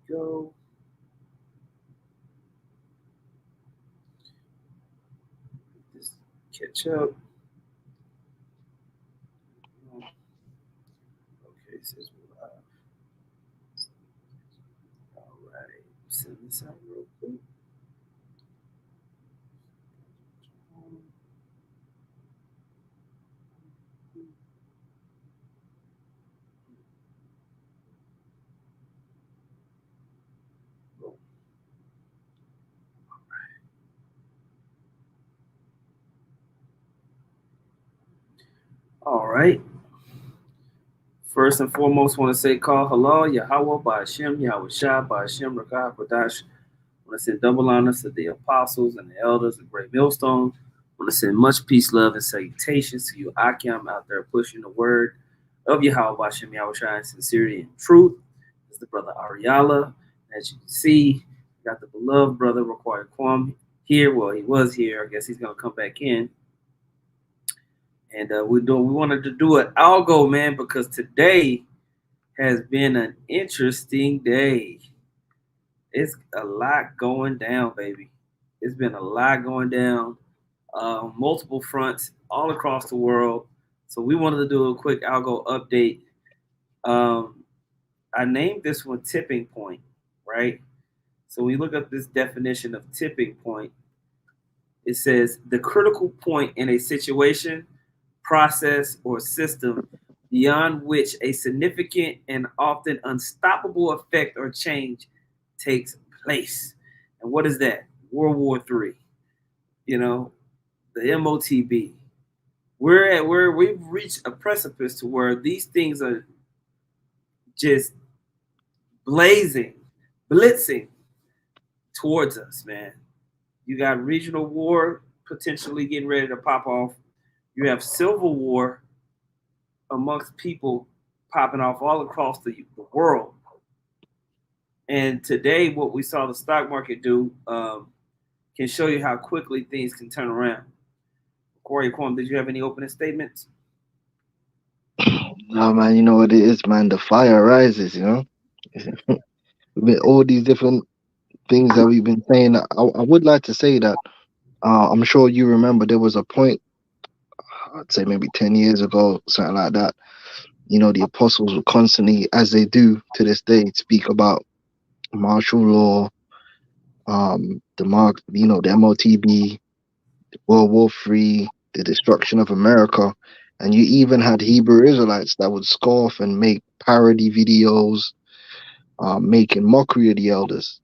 Go. Just catch up. Okay, it says all right. Send this out real quick. All right. First and foremost, want to say call halal Yahweh by Hashem Yahweh Shah by Hashem Rakah Kodash. Want to send double honors to the apostles and the elders of Great Millstone. Want to send much peace, love, and salutations to you, Akim, out there pushing the word of Yahweh by Hashem Yahweh Shah in sincerity and truth. This is the brother Ariala. As you can see, got the beloved brother Required Kwam here. Well, he was here. I guess he's gonna come back in. And we wanted to do an algo, man, because today has been an interesting day. It's a lot going down, baby. It's been a lot going down, multiple fronts all across the world. So we wanted to do a quick algo update. Um, I named this one tipping point, right? So when you look up this definition of tipping point, it says the critical point in a situation, process, or system beyond which a significant and often unstoppable effect or change takes place. And what is that? World War III. You know, the MOTB. We're at where we've reached a precipice to where these things are just blazing, blitzing towards us, man. You got regional war potentially getting ready to pop off. You have civil war amongst people popping off all across the world. And today, what we saw the stock market do can show you how quickly things can turn around. Corey Quam, did you have any opening statements? No, man, you know what it is, man. The fire rises, you know. With all these different things that we've been saying, I would like to say that I'm sure you remember there was a point, I'd say maybe 10 years ago, something like that. You know, the apostles would constantly, as they do to this day, speak about martial law, the MOTB, World War III, the destruction of America. And you even had Hebrew Israelites that would scoff and make parody videos, making mockery of the elders.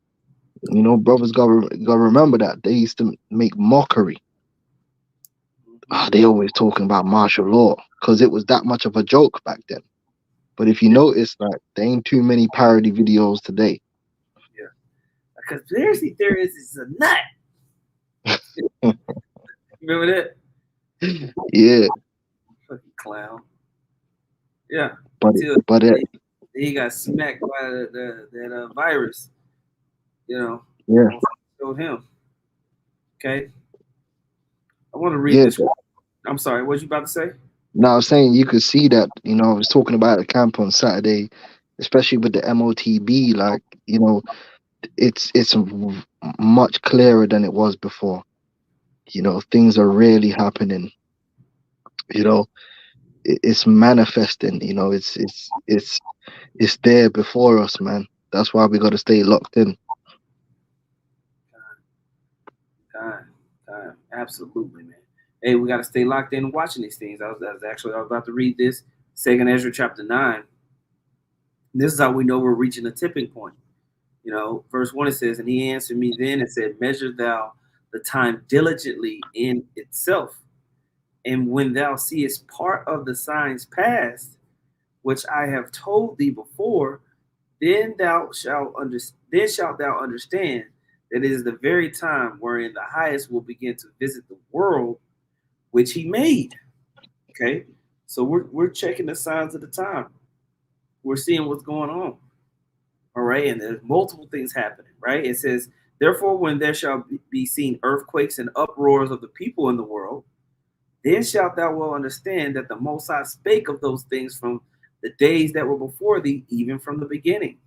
You know, brothers gotta remember that they used to make mockery. They always talking about martial law because it was that much of a joke back then. But if you Yeah, notice, like there ain't too many parody videos today. yeah. A conspiracy theorist is a nut. Remember that? Yeah, Fucking clown. Yeah. but Until but he got smacked by that virus. You know, yeah, showed him. Okay. I want to read yeah. this. I'm sorry. What you about to say? Now I was saying you could see that. You know, I was talking about the camp on Saturday, especially with the MOTB. Like, you know, it's much clearer than it was before. You know, things are really happening. You know, it's manifesting. You know, it's there before us, man. That's why we got to stay locked in. Time, time, absolutely, man. Hey, we got to stay locked in watching these things. I was about to read this Second Ezra chapter 9. This is how we know we're reaching a tipping point. You know, verse 1 it says, and he answered me then and said, measure thou the time diligently in itself, and when thou seest part of the signs past, which I have told thee before, then shalt thou understand that it is the very time wherein the highest will begin to visit the world which he made. Okay, so we're checking the signs of the time. We're seeing what's going on. All right, and there's multiple things happening. Right, it says, therefore, when there shall be seen earthquakes and uproars of the people in the world, then shalt thou well understand that the Most High spake of those things from the days that were before thee, even from the beginning.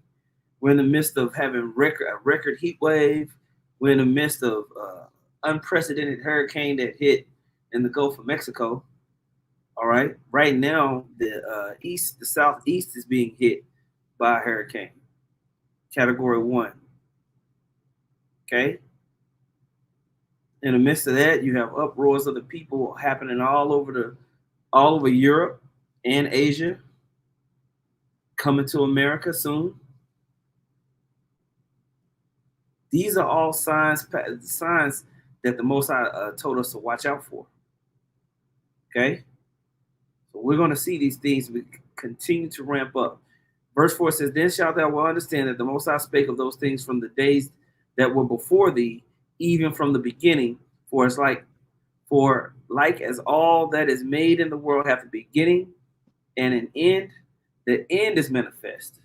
We're in the midst of having a record heat wave. We're in the midst of unprecedented hurricane that hit in the Gulf of Mexico. All right. Right now, the southeast is being hit by a hurricane, Category 1. Okay. In the midst of that, you have uproars of the people happening all over Europe and Asia, coming to America soon. These are all signs that the Most High told us to watch out for. Okay, so we're going to see these things continue to ramp up. Verse 4 says, "Then shalt thou well understand that the Most High spake of those things from the days that were before thee, even from the beginning. For it's like as all that is made in the world hath a beginning and an end, the end is manifest.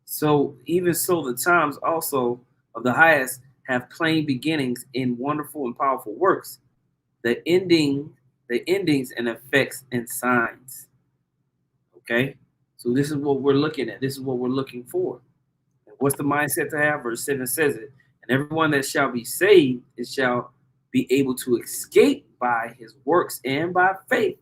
So even so, the times also of the highest have plain beginnings in wonderful and powerful works, the endings and effects and signs." Okay, so this is what we're looking at. This is what we're looking for. And what's the mindset to have? Verse 7 says it, "And everyone that shall be saved, it shall be able to escape by his works and by faith,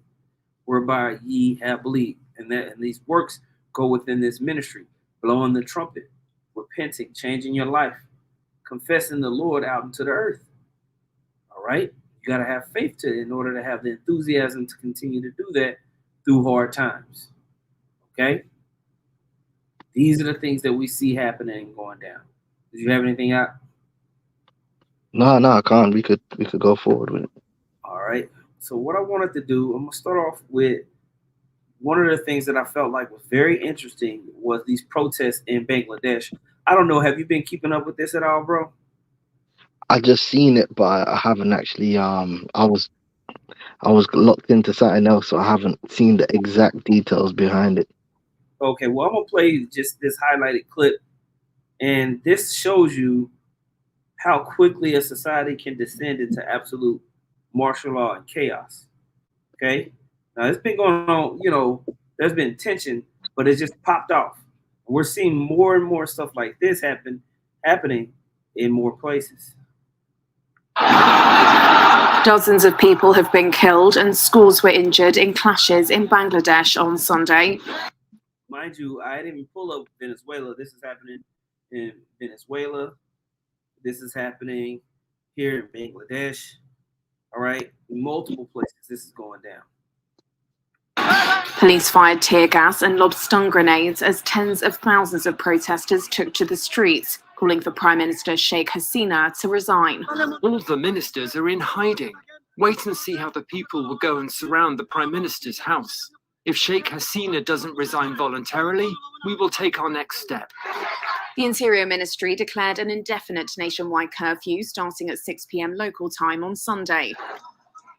whereby ye have believed." And these works go within this ministry, blowing the trumpet, repenting, changing your life, confessing the Lord out into the earth. All right, you got to have faith in order to have the enthusiasm to continue to do that through hard times. Okay, these are the things that we see happening and going down. Did you have anything out? No, I can't. We could go forward with it. All right. So what I wanted to do, I'm gonna start off with one of the things that I felt like was very interesting was these protests in Bangladesh. I don't know. Have you been keeping up with this at all, bro? I just seen it, but I haven't actually. I was locked into something else, so I haven't seen the exact details behind it. Okay. Well, I'm gonna play just this highlighted clip, and this shows you how quickly a society can descend into absolute martial law and chaos. Okay. Now it's been going on. There's been tension, but it just popped off. We're seeing more and more stuff like this happening in more places. Dozens of people have been killed and scores were injured in clashes in Bangladesh on Sunday. Mind you, I didn't even pull up Venezuela. This is happening in Venezuela. This is happening here in Bangladesh. All right, in multiple places, this is going down. Police fired tear gas and lobbed stun grenades as tens of thousands of protesters took to the streets, calling for Prime Minister Sheikh Hasina to resign. All of the ministers are in hiding. Wait and see how the people will go and surround the Prime Minister's house. If Sheikh Hasina doesn't resign voluntarily, we will take our next step. The Interior Ministry declared an indefinite nationwide curfew starting at 6 p.m. local time on Sunday.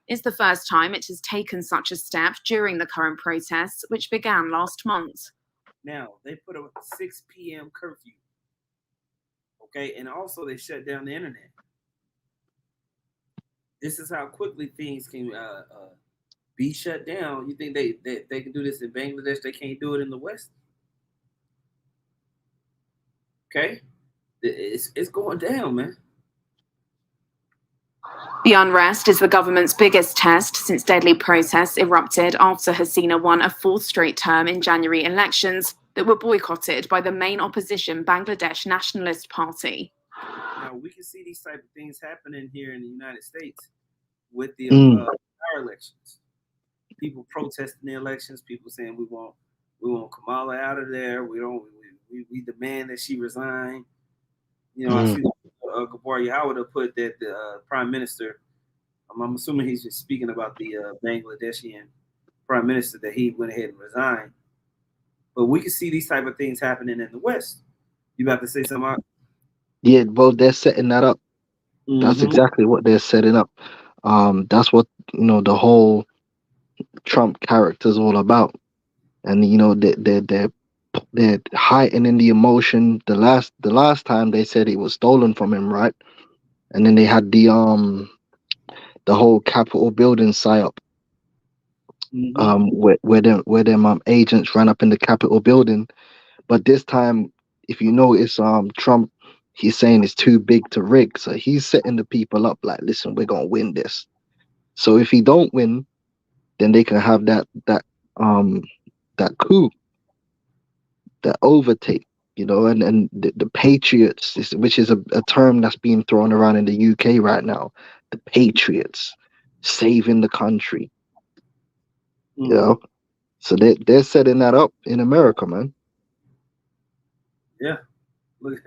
It's the first time it has taken such a step during the current protests, which began last month. Now, they put a 6 p.m. curfew. Okay, and also they shut down the internet. This is how quickly things can be shut down. You think they can do this in Bangladesh? They can't do it in the West? Okay, it's going down, man. The unrest is the government's biggest test since deadly protests erupted after Hasina won a fourth straight term in January elections that were boycotted by the main opposition Bangladesh Nationalist Party. Now, we can see these type of things happening here in the United States with the our elections. People protesting the elections, people saying we want Kamala out of there. We demand that she resign. I see Gabor Yahweh put that the prime minister, I'm assuming he's just speaking about the Bangladeshi prime minister, that he went ahead and resigned. But we can see these type of things happening in the West. You about to say something? Yeah, well, they're setting that up. Mm-hmm. That's exactly what they're setting up. That's what the whole Trump character is all about. And they're heightening the emotion. The last time they said it was stolen from him, right? And then they had the whole Capitol building psyop, where them agents ran up in the Capitol building. But this time if you notice, Trump, he's saying it's too big to rig. So he's setting the people up like, listen, we're gonna win this. So if he don't win, then they can have um that coup, that overtake, and the Patriots, which is a term that's being thrown around in the UK right now. The Patriots saving the country, you know. So they're setting that up in America, man. Yeah. Look,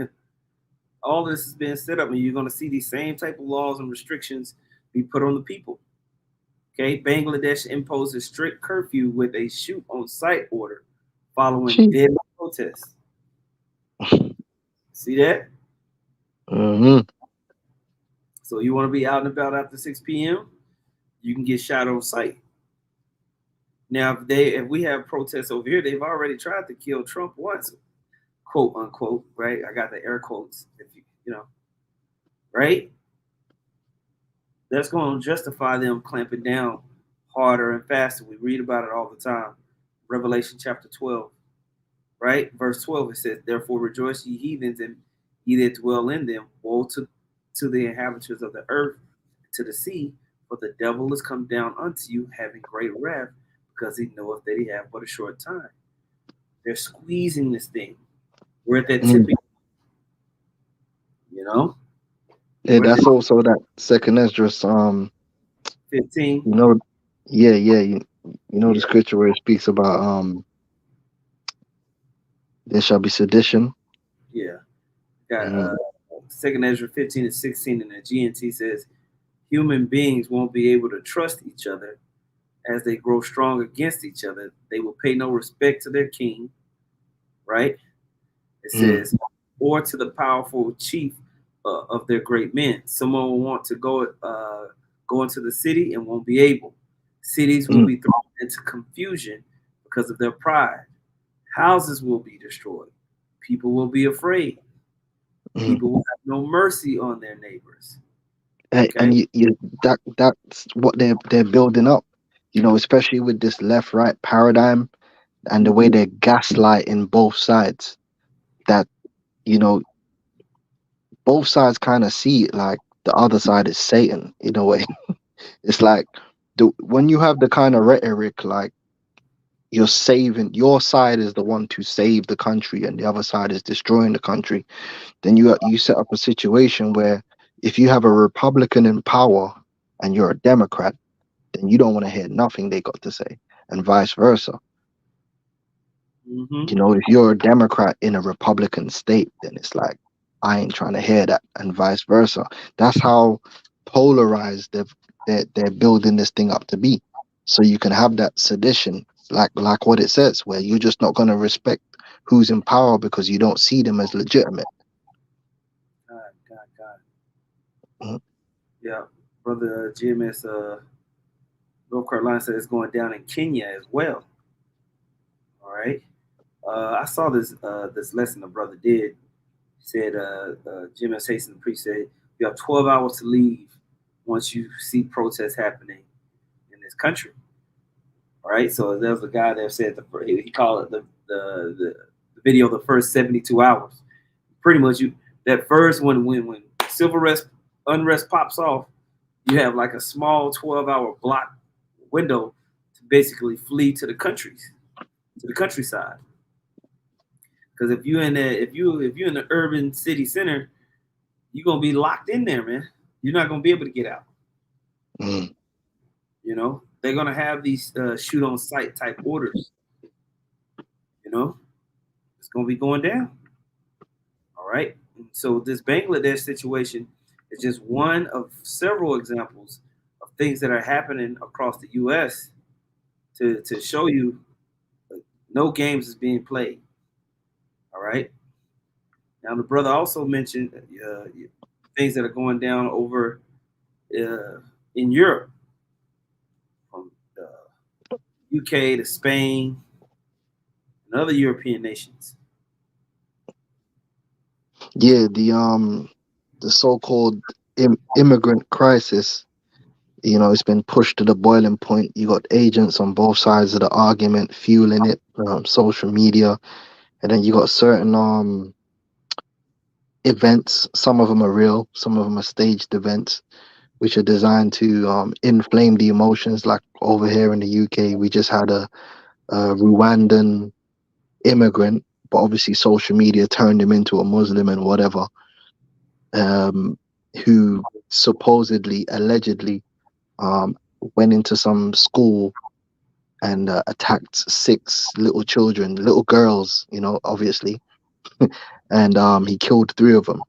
all this is being set up, and you're going to see these same type of laws and restrictions be put on the people. Okay, Bangladesh imposes strict curfew with a shoot on sight order following Gee. deadly protests. See that? Hmm. So you want to be out and about after 6 p.m., you can get shot on sight. Now, if we have protests over here, they've already tried to kill Trump once, quote unquote, right? I got the air quotes, if you know, right? That's going to justify them clamping down harder and faster. We read about it all the time. Revelation chapter 12, right? Verse 12, it says, therefore rejoice ye heathens, and ye that dwell in them. Woe to the inhabitants of the earth, to the sea, for the devil is come down unto you, having great wrath, because he knoweth that he hath but a short time. They're squeezing this thing. We're at that tipping, you know? Yeah, We're at that's that also that second Esdras, 15. you know, yeah, the Yeah, scripture where it speaks about there shall be sedition. yeah. Got Mm, Second Ezra 15 and 16 in the GNT says, human beings won't be able to trust each other as they grow strong against each other. They will pay no respect to their king, right? It mm, says, or to the powerful chief of their great men. Someone will want to go into the city and won't be able. Cities will mm, be thrown into confusion because of their pride. Houses will be destroyed. People will be afraid. mm. People will have no mercy on their neighbors. And Okay. that's what they're building up, especially with this left-right paradigm and the way Mm-hmm. they're gaslighting both sides. That you know, both sides kind of see it like the other side is Satan in a way. It's like when you have the kind of rhetoric like you're saving, your side is the one to save the country and the other side is destroying the country, then you set up a situation where if you have a Republican in power and you're a Democrat, then you don't want to hear nothing they got to say, and vice versa. Mm-hmm. If you're a Democrat in a Republican state, then it's like, I ain't trying to hear that, and vice versa. That's how polarized they're building this thing up to be. So you can have that sedition, like what it says, where you're just not going to respect who's in power because you don't see them as legitimate. God. Mhm. Yeah. Brother GMS North Carolina said it's going down in Kenya as well. All right. I saw this lesson the brother did. He said GMS Hasten the priest said you have 12 hours to leave once you see protests happening in this country. All right. So there was a guy that said he called it the video the first 72 hours. Pretty much you that first when civil unrest pops off, you have like a small 12-hour block window to basically flee to the countryside. Because if you're in the urban city center, you're gonna be locked in there, man. You're not gonna be able to get out. Mm. They're gonna have these shoot on sight type orders. You know, it's gonna be going down. All right. So this Bangladesh situation is just one of several examples of things that are happening across the U.S. to show you no games is being played. All right. Now the brother also mentioned things that are going down over in Europe, from UK to Spain and other European nations. Yeah, the so-called immigrant crisis. It's been pushed to the boiling point. You got agents on both sides of the argument fueling it, social media, and then you got certain events. Some of them are real, some of them are staged events, which are designed to inflame the emotions. Like over here in the UK, we just had a Rwandan immigrant, but obviously social media turned him into a Muslim and whatever, who supposedly, allegedly, went into some school and attacked 6 little children, little girls, obviously, and he killed 3 of them,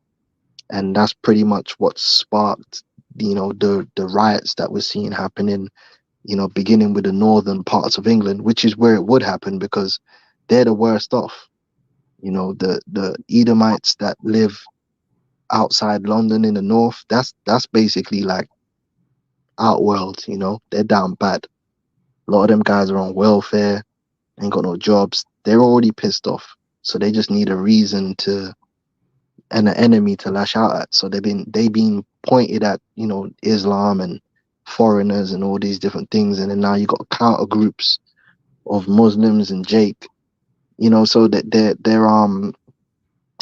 and that's pretty much what sparked, the riots that we're seeing happening, beginning with the northern parts of England, which is where it would happen because they're the worst off. The Edomites that live outside London in the north, that's basically like outworld. They're down bad. A lot of them guys are on welfare, ain't got no jobs. They're already pissed off, so they just need a reason to and an enemy to lash out at. So they been pointed at, Islam and foreigners and all these different things, and then now you got counter groups of Muslims and Jake. So that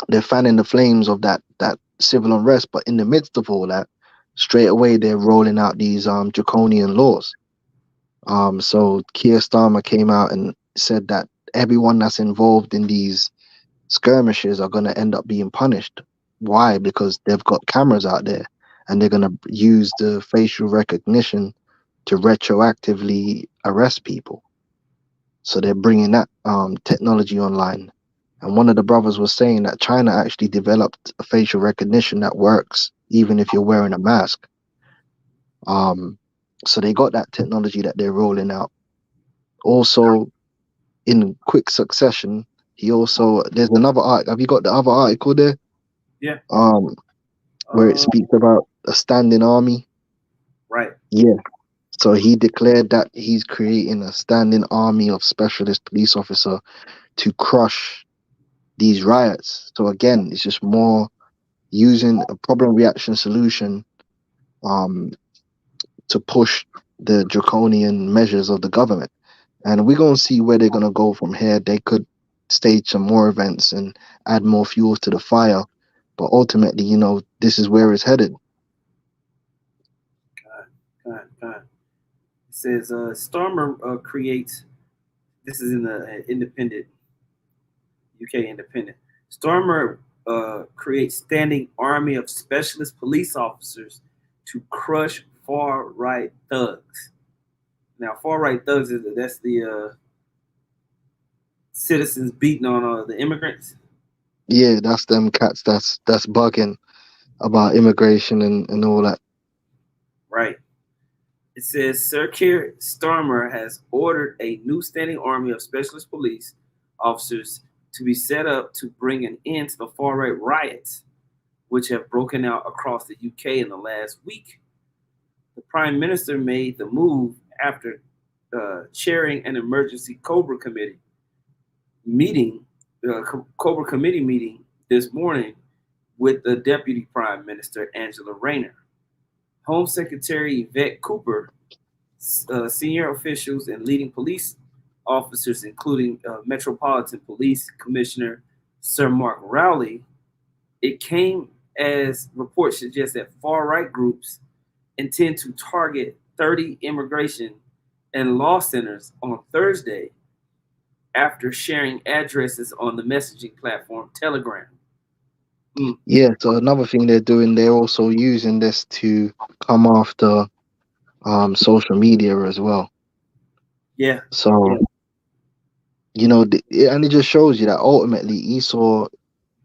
they're fanning the flames of that civil unrest. But in the midst of all that, straight away they're rolling out these draconian laws. So Keir Starmer came out and said that everyone that's involved in these skirmishes are going to end up being punished. Why? Because they've got cameras out there and they're going to use the facial recognition to retroactively arrest people. So they're bringing that technology online. And one of the brothers was saying that China actually developed a facial recognition that works even if you're wearing a mask. So they got that technology that they're rolling out. Also, in quick succession, there's another article. Have you got the other article there? Yeah. Where it speaks about a standing army. Right. Yeah. So he declared that he's creating a standing army of specialist police officer to crush these riots. So again, it's just more using a problem reaction solution to push the draconian measures of the government. And we're going to see where they're going to go from here. They could stage some more events and add more fuel to the fire. But ultimately, this is where it's headed. It says Starmer creates, this is in the Independent, UK Independent. Starmer creates standing army of specialist police officers to crush far-right thugs. Now, far-right thugs, that's the citizens beating on the immigrants. Yeah, that's them cats that's bugging about immigration and all that. Right. It says Sir Keir Starmer has ordered a new standing army of specialist police officers to be set up to bring an end to the far-right riots, which have broken out across the UK in the last week. The Prime Minister made the move after chairing an emergency Cobra Committee meeting this morning with the Deputy Prime Minister, Angela Rayner. Home Secretary Yvette Cooper, senior officials and leading police officers, including Metropolitan Police Commissioner Sir Mark Rowley. It came as reports suggest that far-right groups intend to target 30 immigration and law centers on Thursday after sharing addresses on the messaging platform Telegram. Yeah, so another thing they're doing, they're also using this to come after social media as well. Yeah. So, and it just shows you that ultimately Esau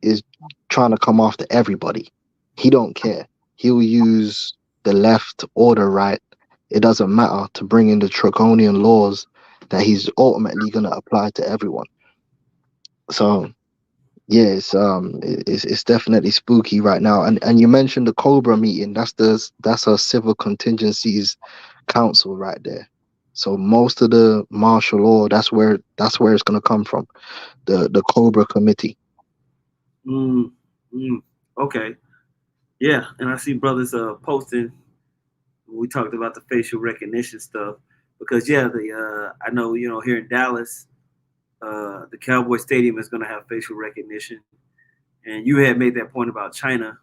is trying to come after everybody. He don't care. He'll use the left or the right. It doesn't matter to bring in the draconian laws that he's ultimately going to apply to everyone. So yeah, it's definitely spooky right now. And you mentioned the Cobra meeting. That's a civil contingencies council right there. So most of the martial law, that's where it's gonna come from. The Cobra committee. Okay. Yeah, and I see brothers posting. We talked about the facial recognition stuff because I know here in Dallas, the Cowboy Stadium is going to have facial recognition, And you had made that point about China.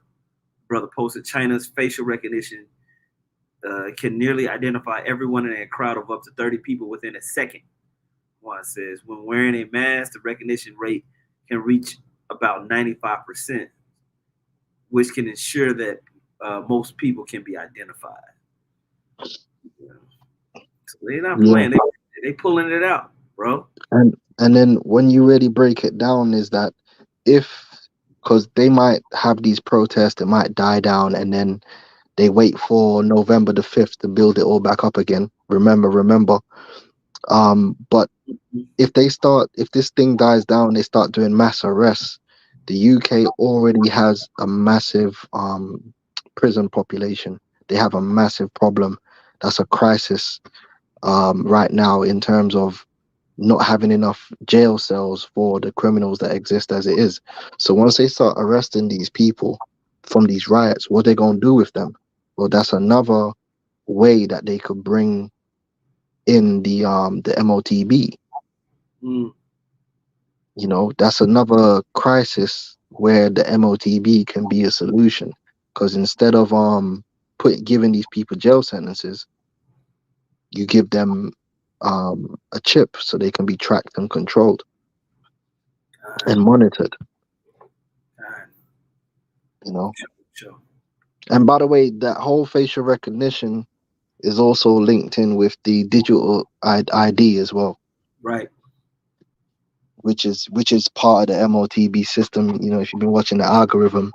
Brother posted China's facial recognition can nearly identify everyone in a crowd of up to 30 people within a second. One says, when wearing a mask, the recognition rate can reach about 95%, which can ensure that most people can be identified. So they're not Yeah. playing. They pulling it out, bro. And then when you really break it down, is that if, because they might have these protests, it might die down, and then they wait for November the 5th to build it all back up again. Remember. But if this thing dies down, they start doing mass arrests. The UK already has a massive prison population. They have a massive problem. That's a crisis right now in terms of not having enough jail cells for the criminals that exist as it is. So once they start arresting these people from these riots, what they gonna do with them? Well, that's another way that they could bring in the MOTB. Mm. You know, that's another crisis where the MOTB can be a solution. Because instead of giving these people jail sentences, you give them a chip so they can be tracked and controlled and monitored. You know. Sure. And by the way, that whole facial recognition is also linked in with the digital ID as well, Right. which is part of the MOTB system. You know, if you've been watching the algorithm,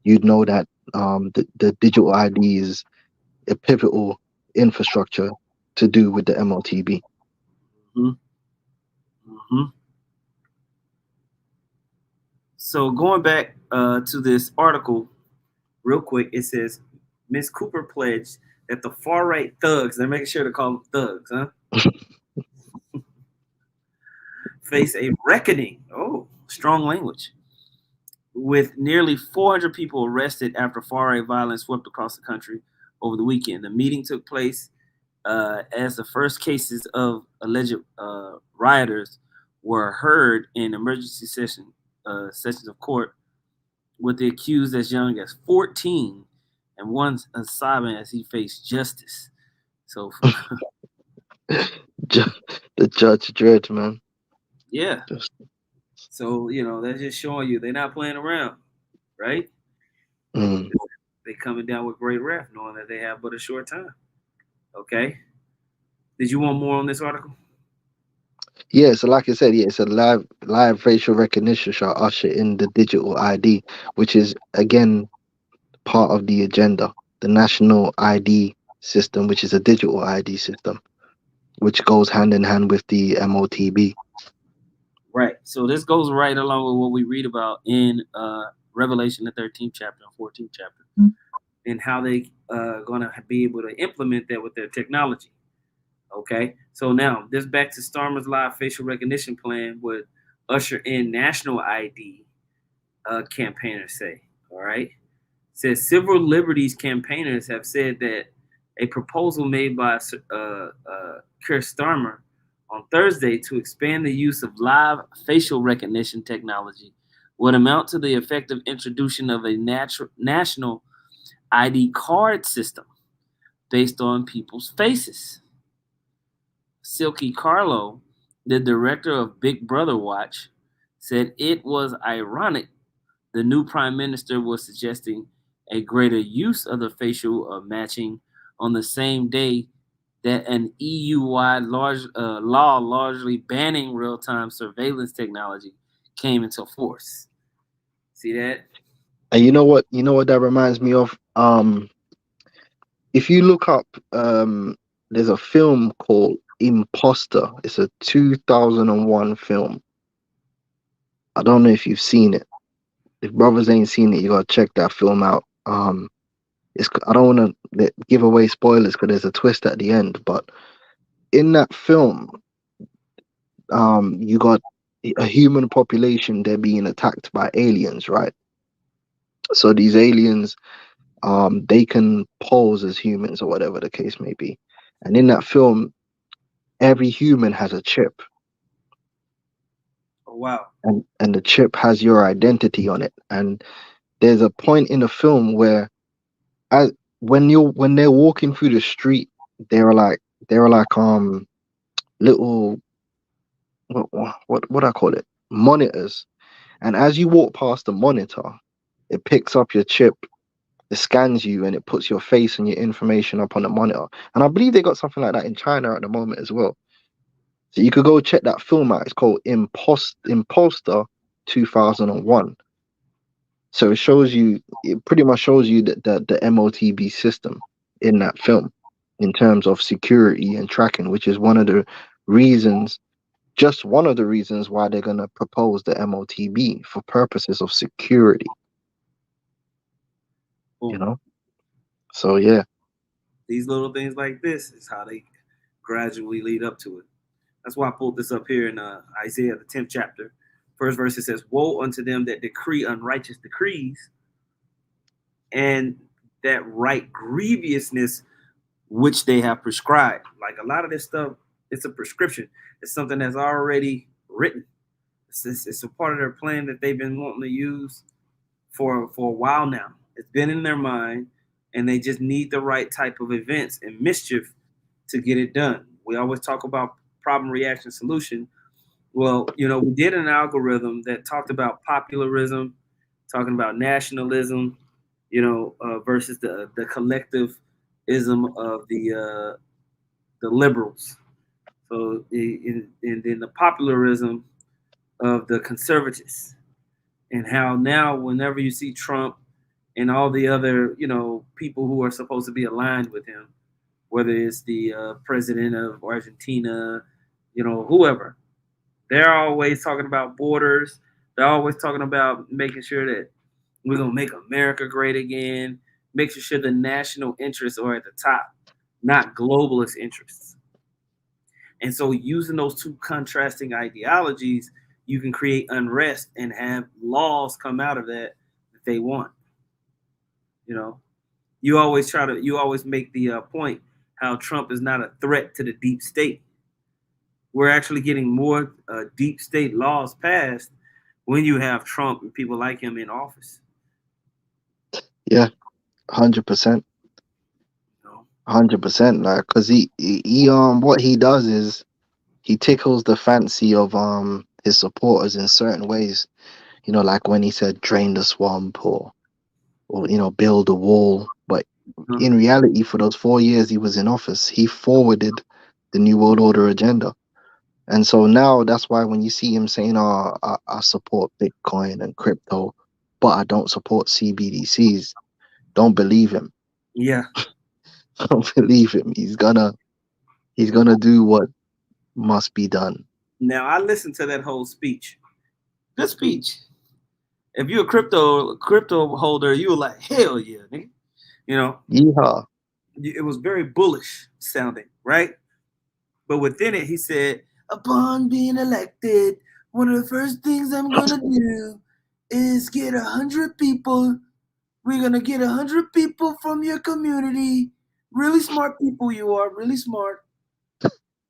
you'd know that the digital ID is a pivotal infrastructure to do with the MOTB. Mm-hmm. Mm-hmm. So going back to this article, real quick, it says Miss Cooper pledged that the far right thugs, they're making sure to call them thugs, huh? Face a reckoning. Oh, strong language. With nearly 400 people arrested after far right violence swept across the country over the weekend. The meeting took place as the first cases of alleged rioters were heard in emergency sessions of court, with the accused as young as 14 and one sobbing as he faced justice. So, The Judge Dredd, man. yeah. So, that's just showing you they're not playing around, right? Mm. They coming down with great wrath, knowing that they have but a short time. Okay. Did you want more on this article? Yeah, so like I said, yeah, it's a live facial recognition shall usher in the digital ID, which is again part of the agenda, the national ID system, which is a digital ID system, which goes hand in hand with the MOTB. Right. So this goes right along with what we read about in Revelation, the 13th chapter and 14th chapter, and how they going to be able to implement that with their technology. Okay. So now this back to Starmer's live facial recognition plan would usher in national ID, campaigners say. All right. Says civil liberties campaigners have said that a proposal made by Keir Starmer on Thursday to expand the use of live facial recognition technology would amount to the effective introduction of a national ID card system based on people's faces. Silky Carlo, the director of Big Brother Watch, said it was ironic the new prime minister was suggesting a greater use of the facial matching on the same day that an EU-wide law largely banning real-time surveillance technology came into force. See that? And you know what? You know what that reminds me of? If you look up, there's a film called Imposter. It's a 2001 film. I don't know if you've seen it. If brothers ain't seen it, you gotta check that film out. I don't want to give away spoilers because there's a twist at the end. But in that film, you got a human population. They're being attacked by aliens, right? So these aliens, they can pose as humans or whatever the case may be. And in that film, every human has a chip. Oh, wow. and the chip has your identity on it. And there's a point in the film where, when they're walking through the street, they're like little, what I call it, monitors. And as you walk past the monitor, it picks up your chip, it scans you, and it puts your face and your information up on the monitor. And I believe they got something like that in China at the moment as well. So you could go check that film out. It's called Imposter 2001. So it pretty much shows you the MOTB system in that film in terms of security and tracking, which is one of the reasons why they're going to propose the MOTB for purposes of security. You know? So, yeah. These little things like this is how they gradually lead up to it. That's why I pulled this up here in Isaiah, the 10th chapter. First verse, it says, "Woe unto them that decree unrighteous decrees, and that write grievousness which they have prescribed." Like a lot of this stuff, it's a prescription. It's something that's already written. It's a part of their plan that they've been wanting to use for a while now. It's been in their mind, and they just need the right type of events and mischief to get it done. We always talk about problem, reaction, solution. Well, we did an algorithm that talked about popularism, talking about nationalism, versus the collectivism of the liberals. So, and then the popularism of the conservatives, and how now whenever you see Trump and all the other, people who are supposed to be aligned with him, whether it's the president of Argentina, whoever, they're always talking about borders. They're always talking about making sure that we're going to make America great again, making sure the national interests are at the top, not globalist interests. And so using those two contrasting ideologies, you can create unrest and have laws come out of that they want. You always make the point how Trump is not a threat to the deep state. We're actually getting more deep state laws passed when you have Trump and people like him in office. Yeah, 100%. 100%. Like, cause he what he does is he tickles the fancy of his supporters in certain ways. Like when he said drain the swamp or build a wall. But in reality, for those 4 years he was in office, he forwarded the New World Order agenda. And so now that's why when you see him saying, "Oh, I support Bitcoin and crypto, but I don't support CBDCs," don't believe him. Yeah. Don't believe him. He's gonna do what must be done. Now I listened to that whole speech. Good speech. If you're a crypto holder, you were like, hell yeah, nigga. Yeehaw. It was very bullish sounding, right? But within it, he said, upon being elected, one of the first things I'm gonna do is get 100 people. We're gonna get 100 people from your community. Really smart people you are, really smart.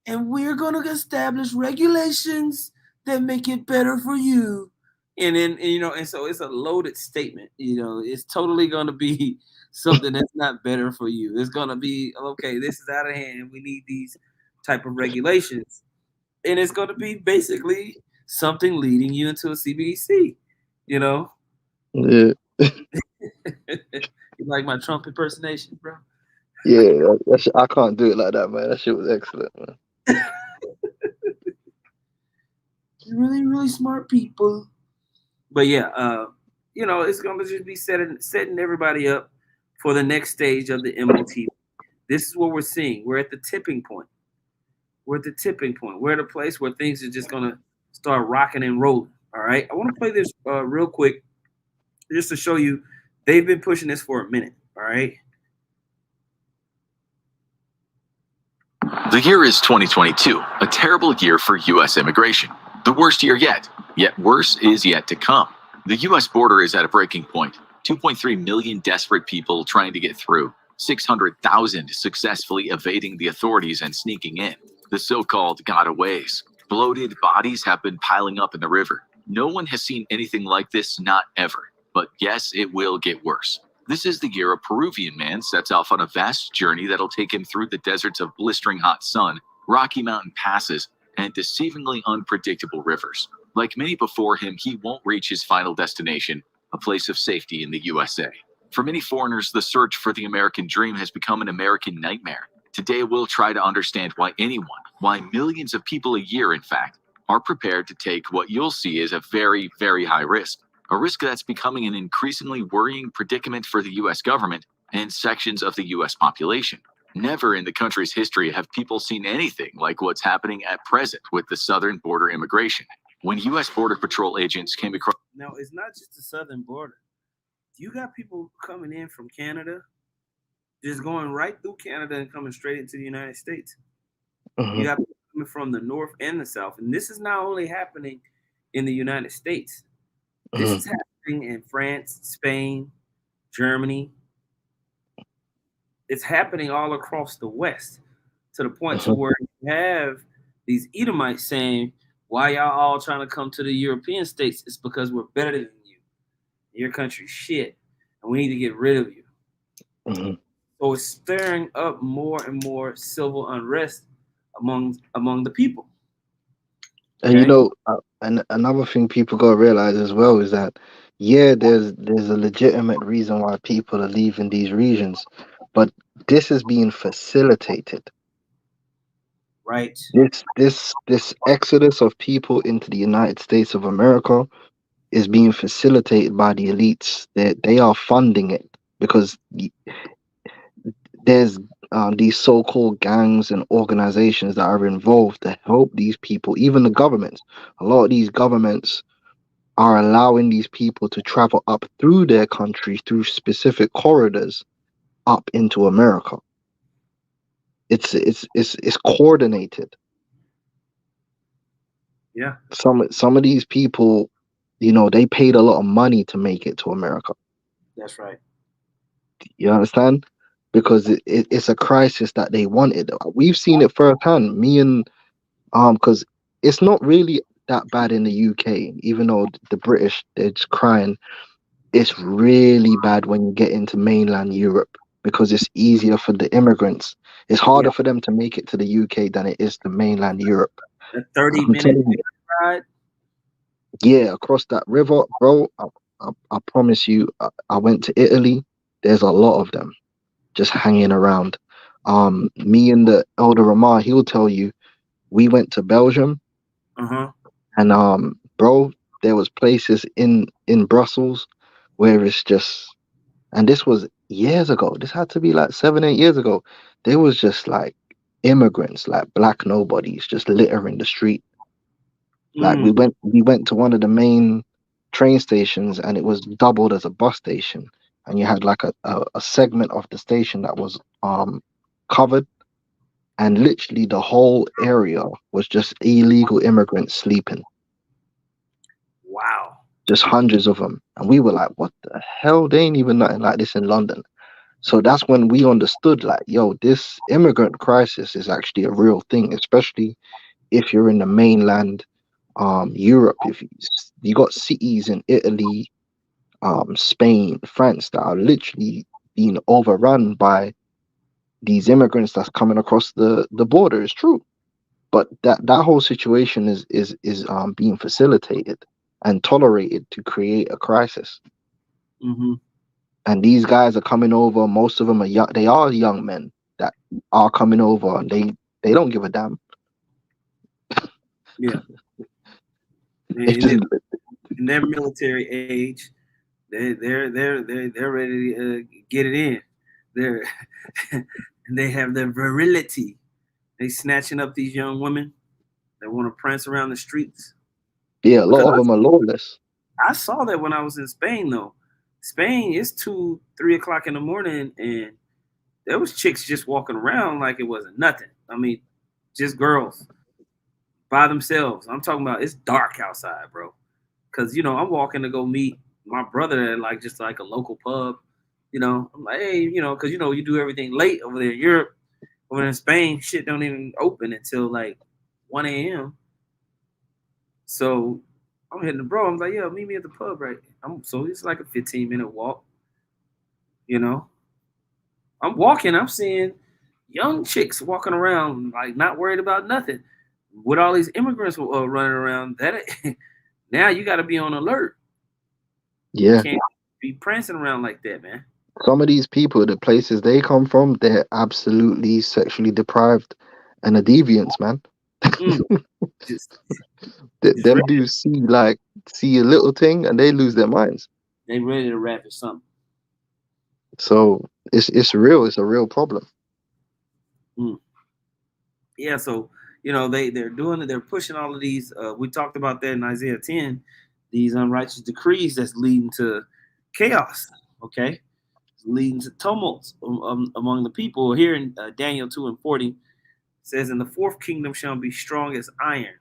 And we're gonna establish regulations that make it better for you. And then, and so it's a loaded statement. It's totally gonna be something that's not better for you. It's gonna be, okay, this is out of hand. We need these type of regulations. And it's gonna be basically something leading you into a CBDC, Yeah. You like my Trump impersonation, bro? Yeah, I can't do it like that, man. That shit was excellent, man. Really, really smart people. But yeah, it's gonna just be setting everybody up for the next stage of the MOT. This is what we're seeing. We're at the tipping point. We're at the place where things are just gonna start rocking and rolling. All right. I want to play this real quick, just to show you they've been pushing this for a minute. All right. The year is 2022, a terrible year for U.S. immigration. The worst year yet. Yet worse is yet to come. The U.S. border is at a breaking point. 2.3 million desperate people trying to get through. 600,000 successfully evading the authorities and sneaking in. The so-called gotaways. Bloated bodies have been piling up in the river. No one has seen anything like this, not ever. But yes, it will get worse. This is the year a Peruvian man sets off on a vast journey that'll take him through the deserts of blistering hot sun, rocky mountain passes, and deceivingly unpredictable rivers. Like many before him, he won't reach his final destination, a place of safety in the USA. For many foreigners, the search for the American dream has become an American nightmare. Today, we'll try to understand why millions of people a year, in fact, are prepared to take what you'll see as a very, very high risk. A risk that's becoming an increasingly worrying predicament for the US government and sections of the US population. Never in the country's history have people seen anything like what's happening at present with the southern border immigration. When US Border Patrol agents came across... Now, it's not just the southern border. You got people coming in from Canada, just going right through Canada and coming straight into the United States. You got people coming from the north and the south. And this is not only happening in the United States. This is happening in France, Spain, Germany. It's happening all across the West, to the point to where you have these Edomites saying, why y'all all trying to come to the European states? It's because we're better than you. Your country's shit, and we need to get rid of you. So it's stirring up more and more civil unrest among the people. And you know, and another thing people gotta realize as well is that, yeah, there's a legitimate reason why people are leaving these regions, but this is being facilitated. Right. This exodus of people into the United States of America is being facilitated by the elites. They are funding it because there's these so-called gangs and organizations that are involved to help these people. Even the governments, a lot of these governments are allowing these people to travel up through their country through specific corridors up into America. It's coordinated. Yeah. Some of these people, you know, they paid a lot of money to make it to America. That's right. You understand? Because it's a crisis that they wanted. We've seen it firsthand. Me and because it's not really that bad in the UK, even though the British, they're just crying. It's really bad when you get into mainland Europe because it's easier for the immigrants. It's harder for them to make it to the UK than it is to mainland Europe. A 30-minute ride? Yeah, across that river, bro. I promise you, I went to Italy. There's a lot of them just hanging around. Me and the elder Ramah, he'll tell you, we went to Belgium, and bro, there was places in Brussels where it's just, and this was years ago. This had to be like 7-8 years ago. There was just like immigrants, like black nobodies, just littering the street. Like we went to one of the main train stations, and it was doubled as a bus station. And you had like a segment of the station that was covered, and literally the whole area was just illegal immigrants sleeping. Wow. Just hundreds of them. And we were like, what the hell? They ain't even nothing like this in London. So that's when we understood, like, yo, this immigrant crisis is actually a real thing, especially if you're in the mainland Europe. If you got cities in Italy, Spain, France that are literally being overrun by these immigrants that's coming across the border. Is true, but that whole situation is being facilitated and tolerated to create a crisis. And these guys are coming over. Most of them are young. They are young men that are coming over, and they don't give a damn. Yeah. In their military age, they're ready to get it in. They have their virility. They snatching up these young women that want to prance around the streets. Yeah, a lot of them are lawless. I saw that when I was in Spain, though. Spain is 2-3 o'clock in the morning, and there was chicks just walking around like it wasn't nothing. I mean, just girls by themselves. I'm talking about it's dark outside, bro. Because, you know, I'm walking to go meet my brother at just like a local pub. You know, I'm like, hey, you know, because, you know, you do everything late over there in Europe. Over in Spain, shit don't even open until like 1 a.m. So I'm hitting the bro. I'm like, yo, meet me at the pub, right? So it's like a 15-minute walk. You know, I'm walking. I'm seeing young chicks walking around, like not worried about nothing. With all these immigrants running around, now you got to be on alert. You Yeah. can't be prancing around like that, man. Some of these people, the places they come from, they're absolutely sexually deprived and are deviants, man. Mm, just, just Them ready. dudes see a little thing and they lose their minds. They ready to rap or something. So it's real. It's a real problem. Mm. Yeah, so they're pushing all of these. We talked about that in Isaiah 10, these unrighteous decrees that's leading to chaos. Okay, it's leading to tumults among the people. Here in Daniel 2:40 says, "And the fourth kingdom shall be strong as iron,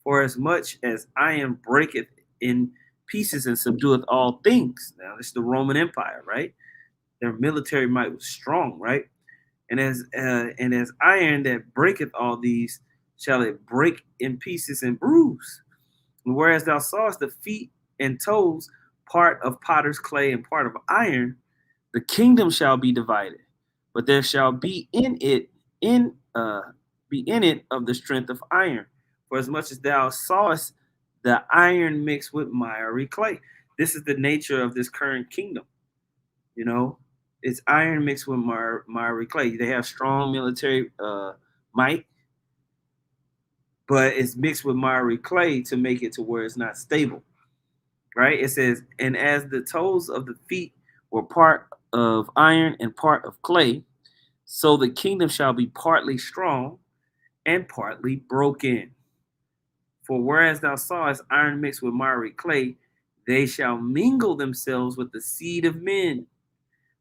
for as much as iron breaketh in pieces and subdueth all things." Now, this is the Roman Empire, right? Their military might was strong, right? And as iron that breaketh all these, shall it break in pieces and bruise. And whereas thou sawest the feet and toes, part of potter's clay and part of iron, the kingdom shall be divided, but there shall be in it of the strength of iron. For as much as thou sawest the iron mixed with miry clay. This is the nature of this current kingdom. You know, it's iron mixed with miry clay. They have strong military might, but it's mixed with miry clay to make it to where it's not stable. Right? It says, and as the toes of the feet were part of iron and part of clay, so the kingdom shall be partly strong and partly broken. For whereas thou sawest iron mixed with miry clay, they shall mingle themselves with the seed of men,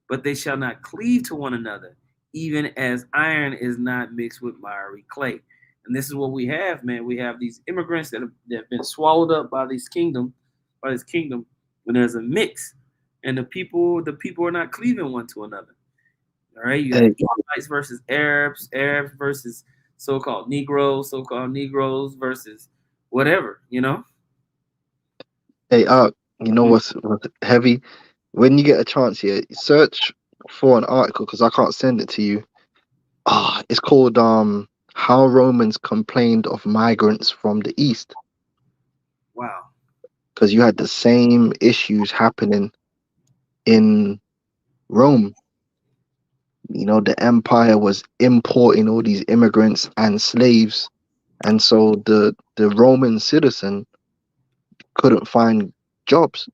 but they shall not cleave to one another, even as iron is not mixed with miry clay. And this is what we have, man. We have these immigrants that have been swallowed up by this kingdom, and there's a mix, and the people are not cleaving one to another. All right, you got Hey, Edomites versus Arabs, Arabs versus so-called Negroes versus whatever. hey, you know what's heavy? When you get a chance here, search for an article because I can't send it to you. It's called How Romans Complained of Migrants from the East, Wow. because you had the same issues happening in Rome. You know, the empire was importing all these immigrants and slaves, and so the Roman citizen couldn't find jobs.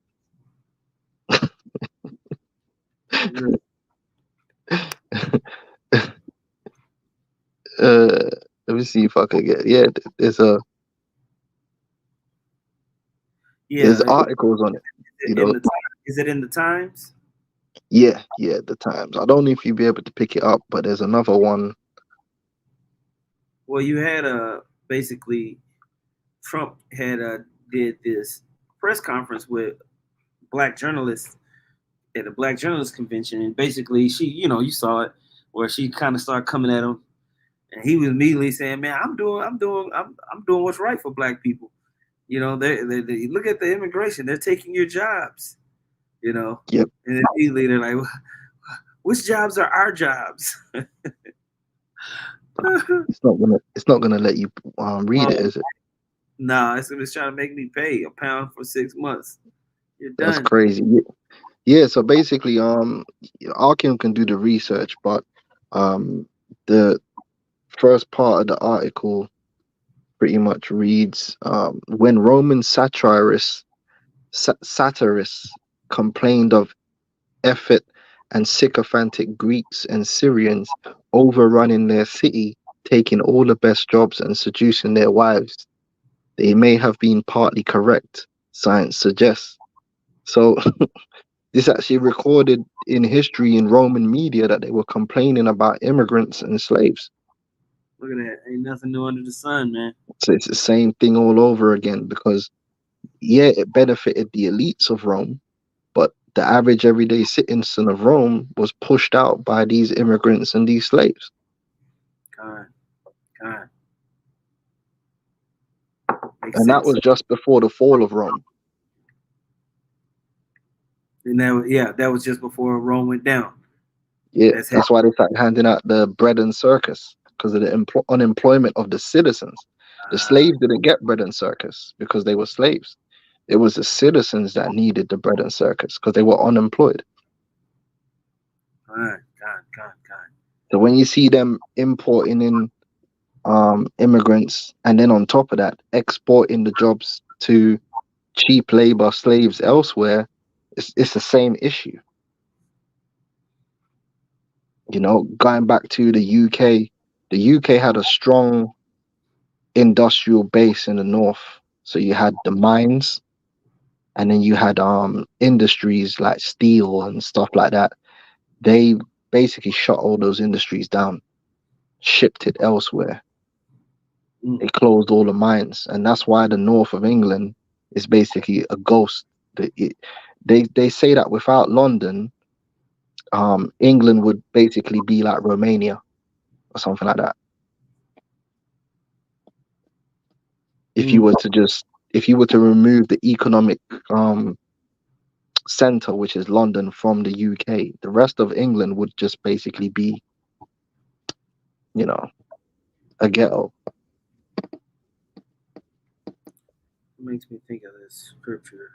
uh Let me see if I could get, yeah, there's Yeah. articles on it, you In know. the is it in the Times? Yeah, the Times. I don't know if you'd be able to pick it up, but there's another one. Well, you had basically Trump had did this press conference with black journalists at a black journalist convention, and basically you saw it where she kind of started coming at him, and he was immediately saying, "Man, I'm doing what's right for black people. They look at the immigration; they're taking your jobs. You know." Yep. And then immediately they're like, "Which jobs are our jobs?" It's not gonna let you read it, is it? Nah, it's trying to make me pay a pound for 6 months. You're That's done. crazy. Yeah, so basically, Arkin can do the research, but the first part of the article pretty much reads, when Roman satirists complained of effete and sycophantic Greeks and Syrians overrunning their city, taking all the best jobs and seducing their wives, they may have been partly correct, science suggests. So this actually recorded in history in Roman media that they were complaining about immigrants and slaves. Look at that. Ain't nothing new under the sun, man. So it's the same thing all over again because, yeah, it benefited the elites of Rome, but the average everyday citizen of Rome was pushed out by these immigrants and these slaves. God. And that was just before the fall of Rome. And that was just before Rome went down. Yeah, that's why they started handing out the bread and circus, because of the unemployment of the citizens. The slaves didn't get bread and circus because they were slaves. It was the citizens that needed the bread and circus because they were unemployed. God. So when you see them importing in immigrants, and then on top of that, exporting the jobs to cheap labor slaves elsewhere, it's the same issue. You know, going back to the UK had a strong industrial base in the north. So you had the mines, and then you had industries like steel and stuff like that. They basically shut all those industries down, shipped it elsewhere. They closed all the mines, and that's why the north of England is basically a ghost. They say that without London, England would basically be like Romania or something like that. If you were to remove the economic center, which is London, from the UK, the rest of England would just basically be, you know, a ghetto. It makes me think of this scripture.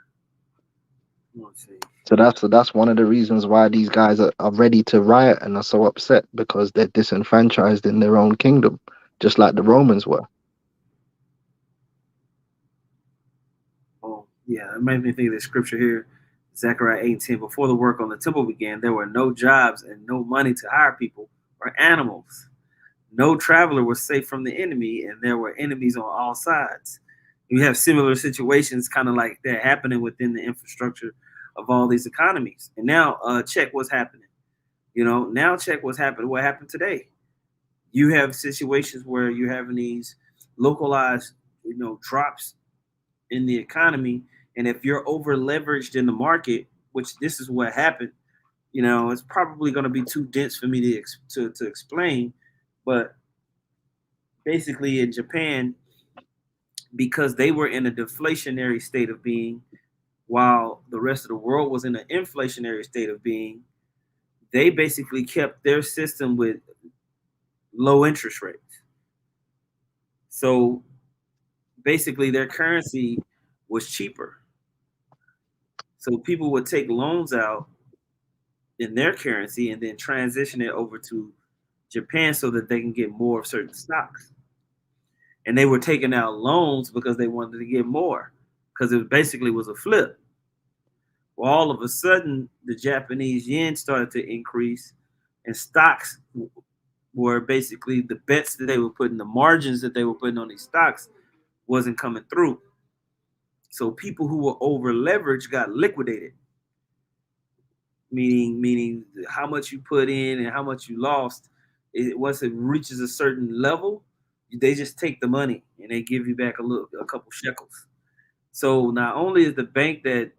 Let's see. So that's one of the reasons why these guys are ready to riot and are so upset, because they're disenfranchised in their own kingdom, just like the Romans were. Oh, yeah, it made me think of this scripture here, Zechariah 8:10. Before the work on the temple began, there were no jobs and no money to hire people or animals. No traveler was safe from the enemy, and there were enemies on all sides. You have similar situations kind of like that happening within the infrastructure of all these economies. And now check what's happening. Now check what's happening. What happened today? You have situations where you're having these localized, drops in the economy. And if you're over leveraged in the market, which this is what happened, it's probably going to be too dense for me to explain. But basically in Japan, because they were in a deflationary state of being while the rest of the world was in an inflationary state of being, they basically kept their system with low interest rates. So basically their currency was cheaper. So people would take loans out in their currency and then transition it over to Japan so that they can get more of certain stocks. And they were taking out loans because they wanted to get more, because it basically was a flip. Well, all of a sudden, the Japanese yen started to increase, and stocks were basically the bets that they were putting, the margins that they were putting on these stocks wasn't coming through. So people who were over leveraged got liquidated, meaning how much you put in and how much you lost. Once it reaches a certain level, they just take the money and they give you back a couple shekels. So not only is the bank that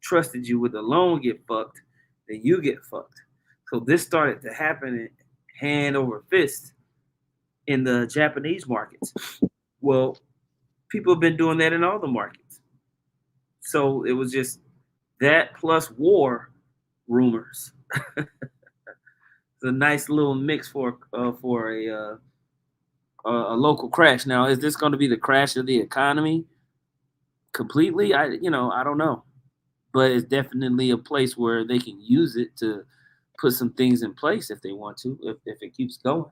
trusted you with the loan get fucked, then you get fucked. So this started to happen hand over fist in the Japanese markets. Well, people have been doing that in all the markets. So it was just that plus war rumors. It's a nice little mix for a local crash. Now, is this going to be the crash of the economy completely? I don't know, but it's definitely a place where they can use it to put some things in place if they want to, if it keeps going.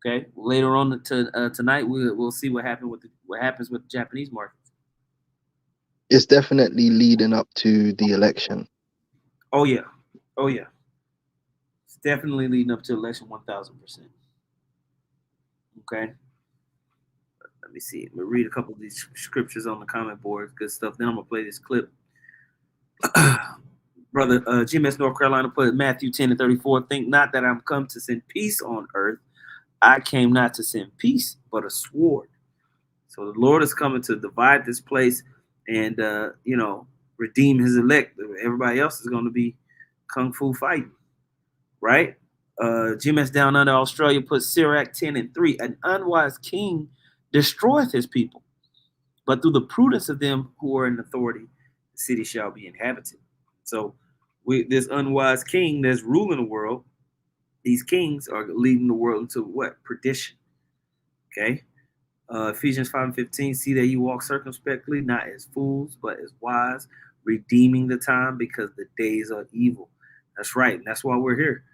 Okay, later on tonight we'll see what happens with the Japanese markets. It's definitely leading up to the election. Oh yeah, it's definitely leading up to election 1,000%. Okay. Let me see. I'm gonna read a couple of these scriptures on the comment board. Good stuff. Then I'm gonna play this clip. Brother GMS North Carolina put Matthew 10:34. Think not that I'm come to send peace on earth. I came not to send peace, but a sword. So the Lord is coming to divide this place and redeem his elect. Everybody else is going to be kung fu fighting, right? GMS Down Under Australia put Sirach 10:3. An unwise king destroyeth his people, but through the prudence of them who are in authority, the city shall be inhabited. So, this unwise king that's ruling the world, these kings are leading the world into what? Perdition. Okay. Ephesians 5:15, see that you walk circumspectly, not as fools, but as wise, redeeming the time because the days are evil. That's right. And that's why we're here.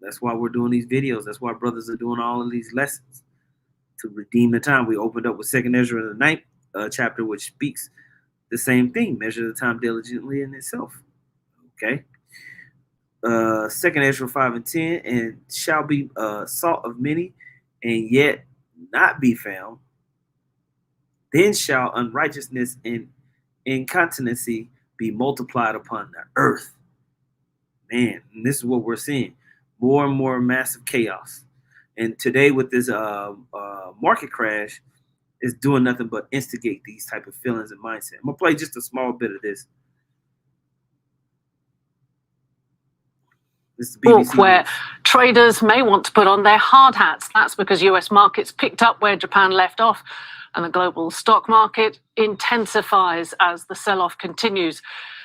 That's why we're doing these videos. That's why brothers are doing all of these lessons to redeem the time. We opened up with 2nd Ezra, the 9th chapter, which speaks the same thing. Measure the time diligently in itself. Okay. 2nd Ezra 5:10, and shall be sought of many, and yet not be found. Then shall unrighteousness and incontinency be multiplied upon the earth. Man, and this is what we're seeing. More and more massive chaos. And today with this market crash, is doing nothing but instigate these type of feelings and mindset. I'm going to play just a small bit of this. This is the BBC where News. traders may want to put on their hard hats. That's because US markets picked up where Japan left off, and the global stock market intensifies as the sell-off continues.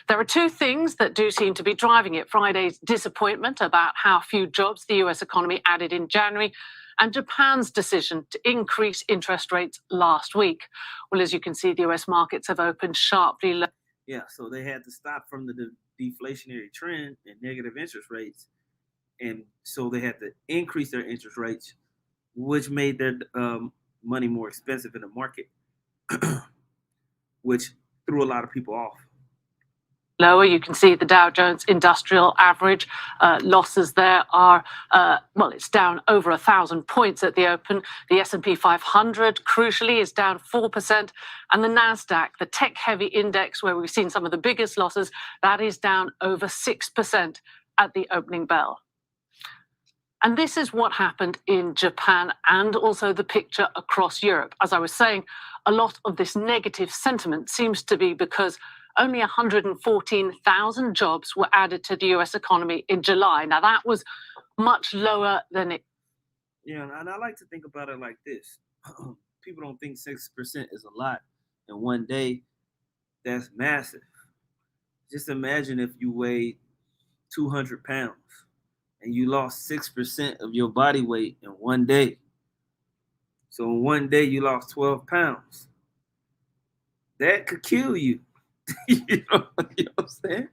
There are two things that do seem to be driving it. Friday's disappointment about how few jobs the US economy added in January, and Japan's decision to increase interest rates last week. Well, as you can see, the US markets have opened sharply low. Yeah, so they had to stop from the deflationary trend and negative interest rates. And so they had to increase their interest rates, which made their money more expensive in the market, which threw a lot of people off. Lower, you can see the Dow Jones Industrial Average losses there are, it's down over 1,000 points at the open. The S&P 500, crucially, is down 4%. And the NASDAQ, the tech-heavy index, where we've seen some of the biggest losses, that is down over 6% at the opening bell. And this is what happened in Japan and also the picture across Europe. As I was saying, a lot of this negative sentiment seems to be because only 114,000 jobs were added to the US economy in July. Now, that was much lower than it. Yeah, and I like to think about it like this. People don't think 6% is a lot in one day. That's massive. Just imagine if you weighed 200 pounds and you lost 6% of your body weight in one day. So in one day, you lost 12 pounds. That could kill you. you know what I'm saying?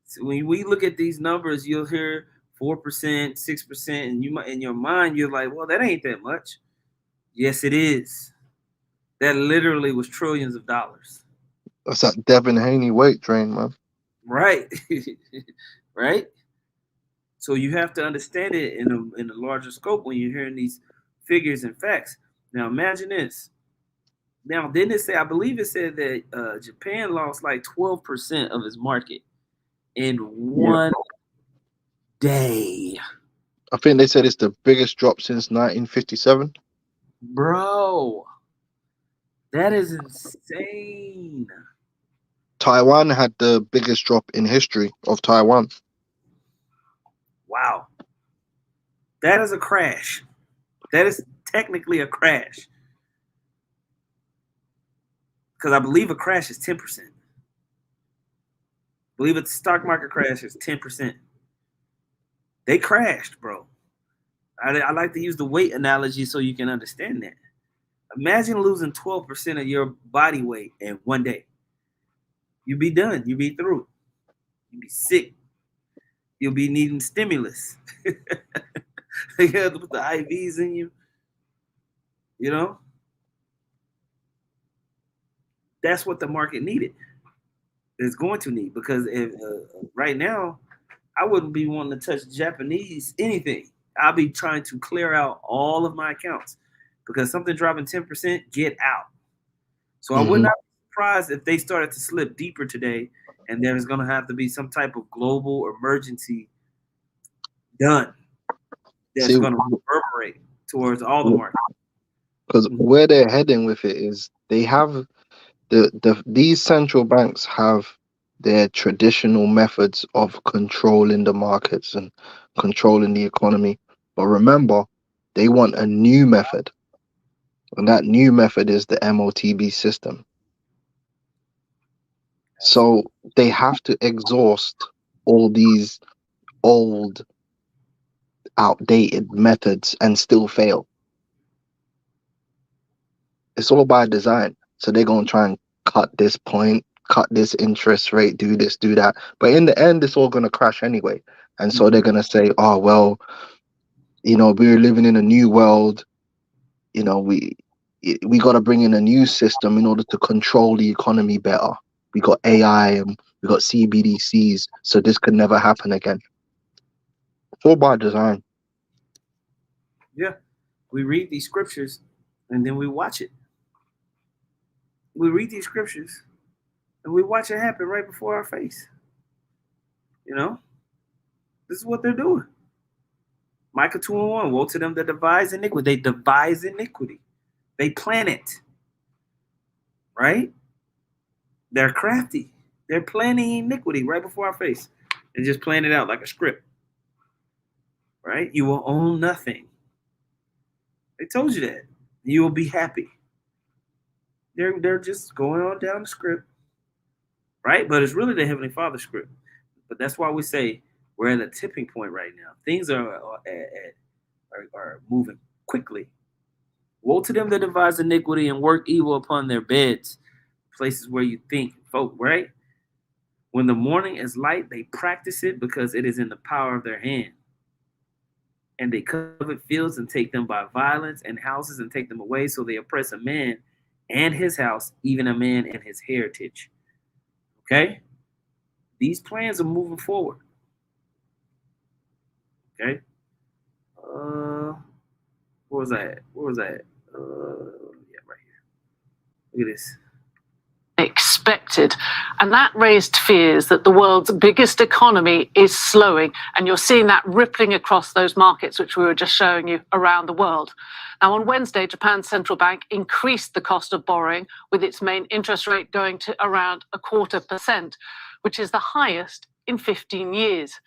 So when we look at these numbers, you'll hear 4%, 6%, and you might, in your mind, you're like, well, that ain't that much. Yes, it is. That literally was trillions of dollars. That's that Devin Haney weight train, man. Right. Right? So you have to understand it in a larger scope when you're hearing these figures and facts. Now imagine this. Now, didn't it say, I believe it said that Japan lost like 12% of its market in one day. I think they said it's the biggest drop since 1957. Bro, that is insane. Taiwan had the biggest drop in history of Taiwan. Wow. That is a crash. That is technically a crash. Because I believe a crash is 10%. I believe a stock market crash is 10%. They crashed, bro. I like to use the weight analogy so you can understand that. Imagine losing 12% of your body weight in one day. You'd be done. You'd be through. You'd be sick. You'll be needing stimulus. They got to put the IVs in you. You know? That's what the market needed. It's going to need, because if right now, I wouldn't be wanting to touch Japanese anything. I'll be trying to clear out all of my accounts, because something dropping 10%, get out. So I would not be surprised if they started to slip deeper today, and there's going to have to be some type of global emergency done that's going to reverberate towards all the markets. Because where they're heading with it is they have these central banks have their traditional methods of controlling the markets and controlling the economy. But remember, they want a new method. And that new method is the MOTB system. So they have to exhaust all these old, outdated methods and still fail. It's all by design. So they're going to try and cut this point, cut this interest rate, do this, do that. But in the end, it's all going to crash anyway. And so they're going to say, oh, well, we're living in a new world. We got to bring in a new system in order to control the economy better. We got AI and we got CBDCs. So this could never happen again. It's all by design. Yeah. We read these scriptures and then we watch it. We read these scriptures and we watch it happen right before our face. This is what they're doing. Micah 2:1, woe to them that devise iniquity. They devise iniquity. They plan it. Right? They're crafty. They're planning iniquity right before our face and just plan it out like a script. Right? You will own nothing. They told you that. You will be happy. They're just going on down the script. Right? But it's really the Heavenly Father script. But that's why we say we're at a tipping point right now. Things are moving quickly. Woe to them that devise iniquity and work evil upon their beds, places where you think, folk, right? When the morning is light, they practice it because it is in the power of their hand. And they covet fields and take them by violence, and houses and take them away. So they oppress a man and his house, even a man and his heritage. Okay? These plans are moving forward. Okay? Where was I at? Yeah, right here. Look at this. Expected. And that raised fears that the world's biggest economy is slowing. And you're seeing that rippling across those markets, which we were just showing you around the world. Now, on Wednesday, Japan's central bank increased the cost of borrowing, with its main interest rate going to around 0.25%, which is the highest in 15 years.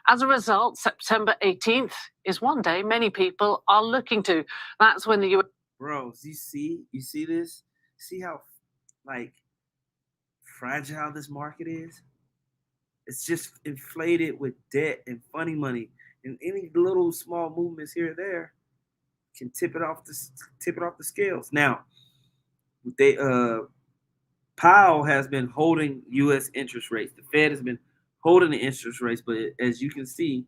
As a result, September 18th is one day many people are looking to. That's when the US... Bro, you see this? See how, fragile this market is? It's just inflated with debt and funny money, and any little small movements here or there can tip it off the scales. Now, Powell has been holding U.S. interest rates. The Fed has been holding the interest rates, but as you can see,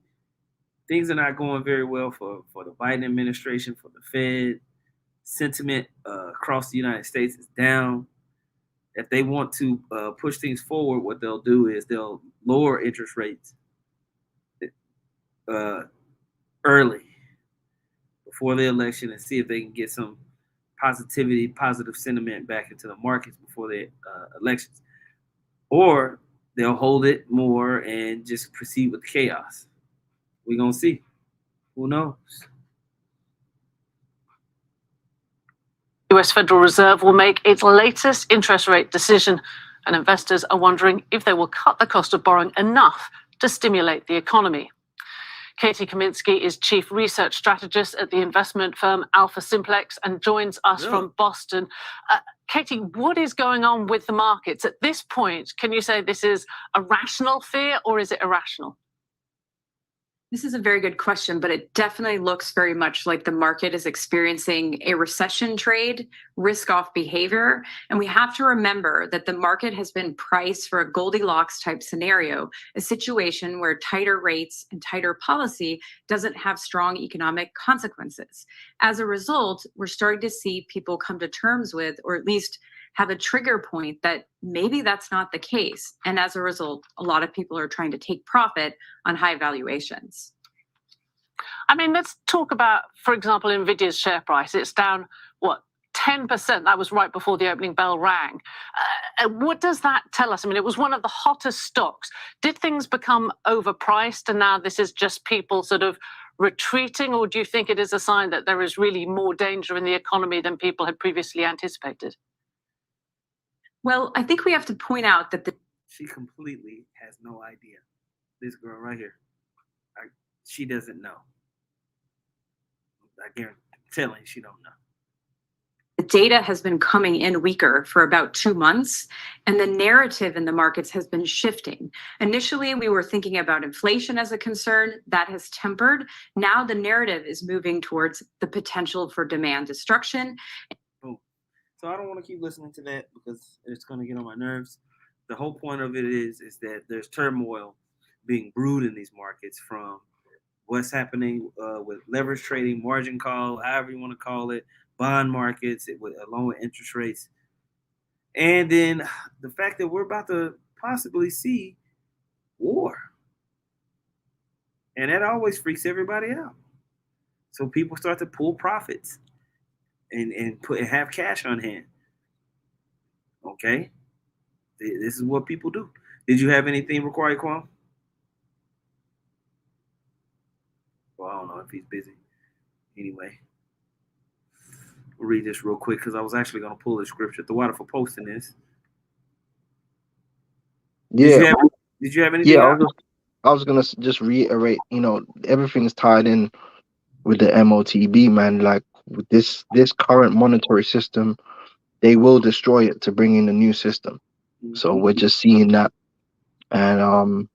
things are not going very well for the Biden administration, for the Fed. Sentiment across the United States is down. If they want to push things forward, what they'll do is they'll lower interest rates early before the election and see if they can get some positive sentiment back into the markets before the elections. Or they'll hold it more and just proceed with chaos. We're going to see. Who knows? US Federal Reserve will make its latest interest rate decision, and investors are wondering if they will cut the cost of borrowing enough to stimulate the economy. Katie Kaminsky is Chief Research Strategist at the investment firm Alpha Simplex and joins us from Boston. Katie, what is going on with the markets? At this point, can you say this is a rational fear or is it irrational? This is a very good question, but it definitely looks very much like the market is experiencing a recession trade, risk-off behavior. And we have to remember that the market has been priced for a Goldilocks type scenario, a situation where tighter rates and tighter policy doesn't have strong economic consequences. As a result, we're starting to see people come to terms with, or at least have a trigger point that maybe that's not the case. And as a result, a lot of people are trying to take profit on high valuations. I mean, let's talk about, for example, NVIDIA's share price. It's down, 10%? That was right before the opening bell rang. What does that tell us? I mean, it was one of the hottest stocks. Did things become overpriced and now this is just people sort of retreating, or do you think it is a sign that there is really more danger in the economy than people had previously anticipated? Well, I think we have to point out that she completely has no idea. This girl right here, she doesn't know. I guarantee, telling she don't know. The data has been coming in weaker for about 2 months, and the narrative in the markets has been shifting. Initially, we were thinking about inflation as a concern. That has tempered. Now the narrative is moving towards the potential for demand destruction. So I don't want to keep listening to that because it's going to get on my nerves. The whole point of it is that there's turmoil being brewed in these markets from what's happening with leverage trading, margin call, however you want to call it, bond markets, along with interest rates. And then the fact that we're about to possibly see war. And that always freaks everybody out. So people start to pull profits and have cash on hand. Okay? This is what people do. Did you have anything required, Kwame? Well, I don't know if he's busy. Anyway, we'll read this real quick because I was actually going to pull the scripture. The water for posting this. Yeah. Did you have anything? Yeah, I was gonna just reiterate. Everything is tied in with the MOTB, man. Like with this current monetary system, they will destroy it to bring in a new system. So we're just seeing that, and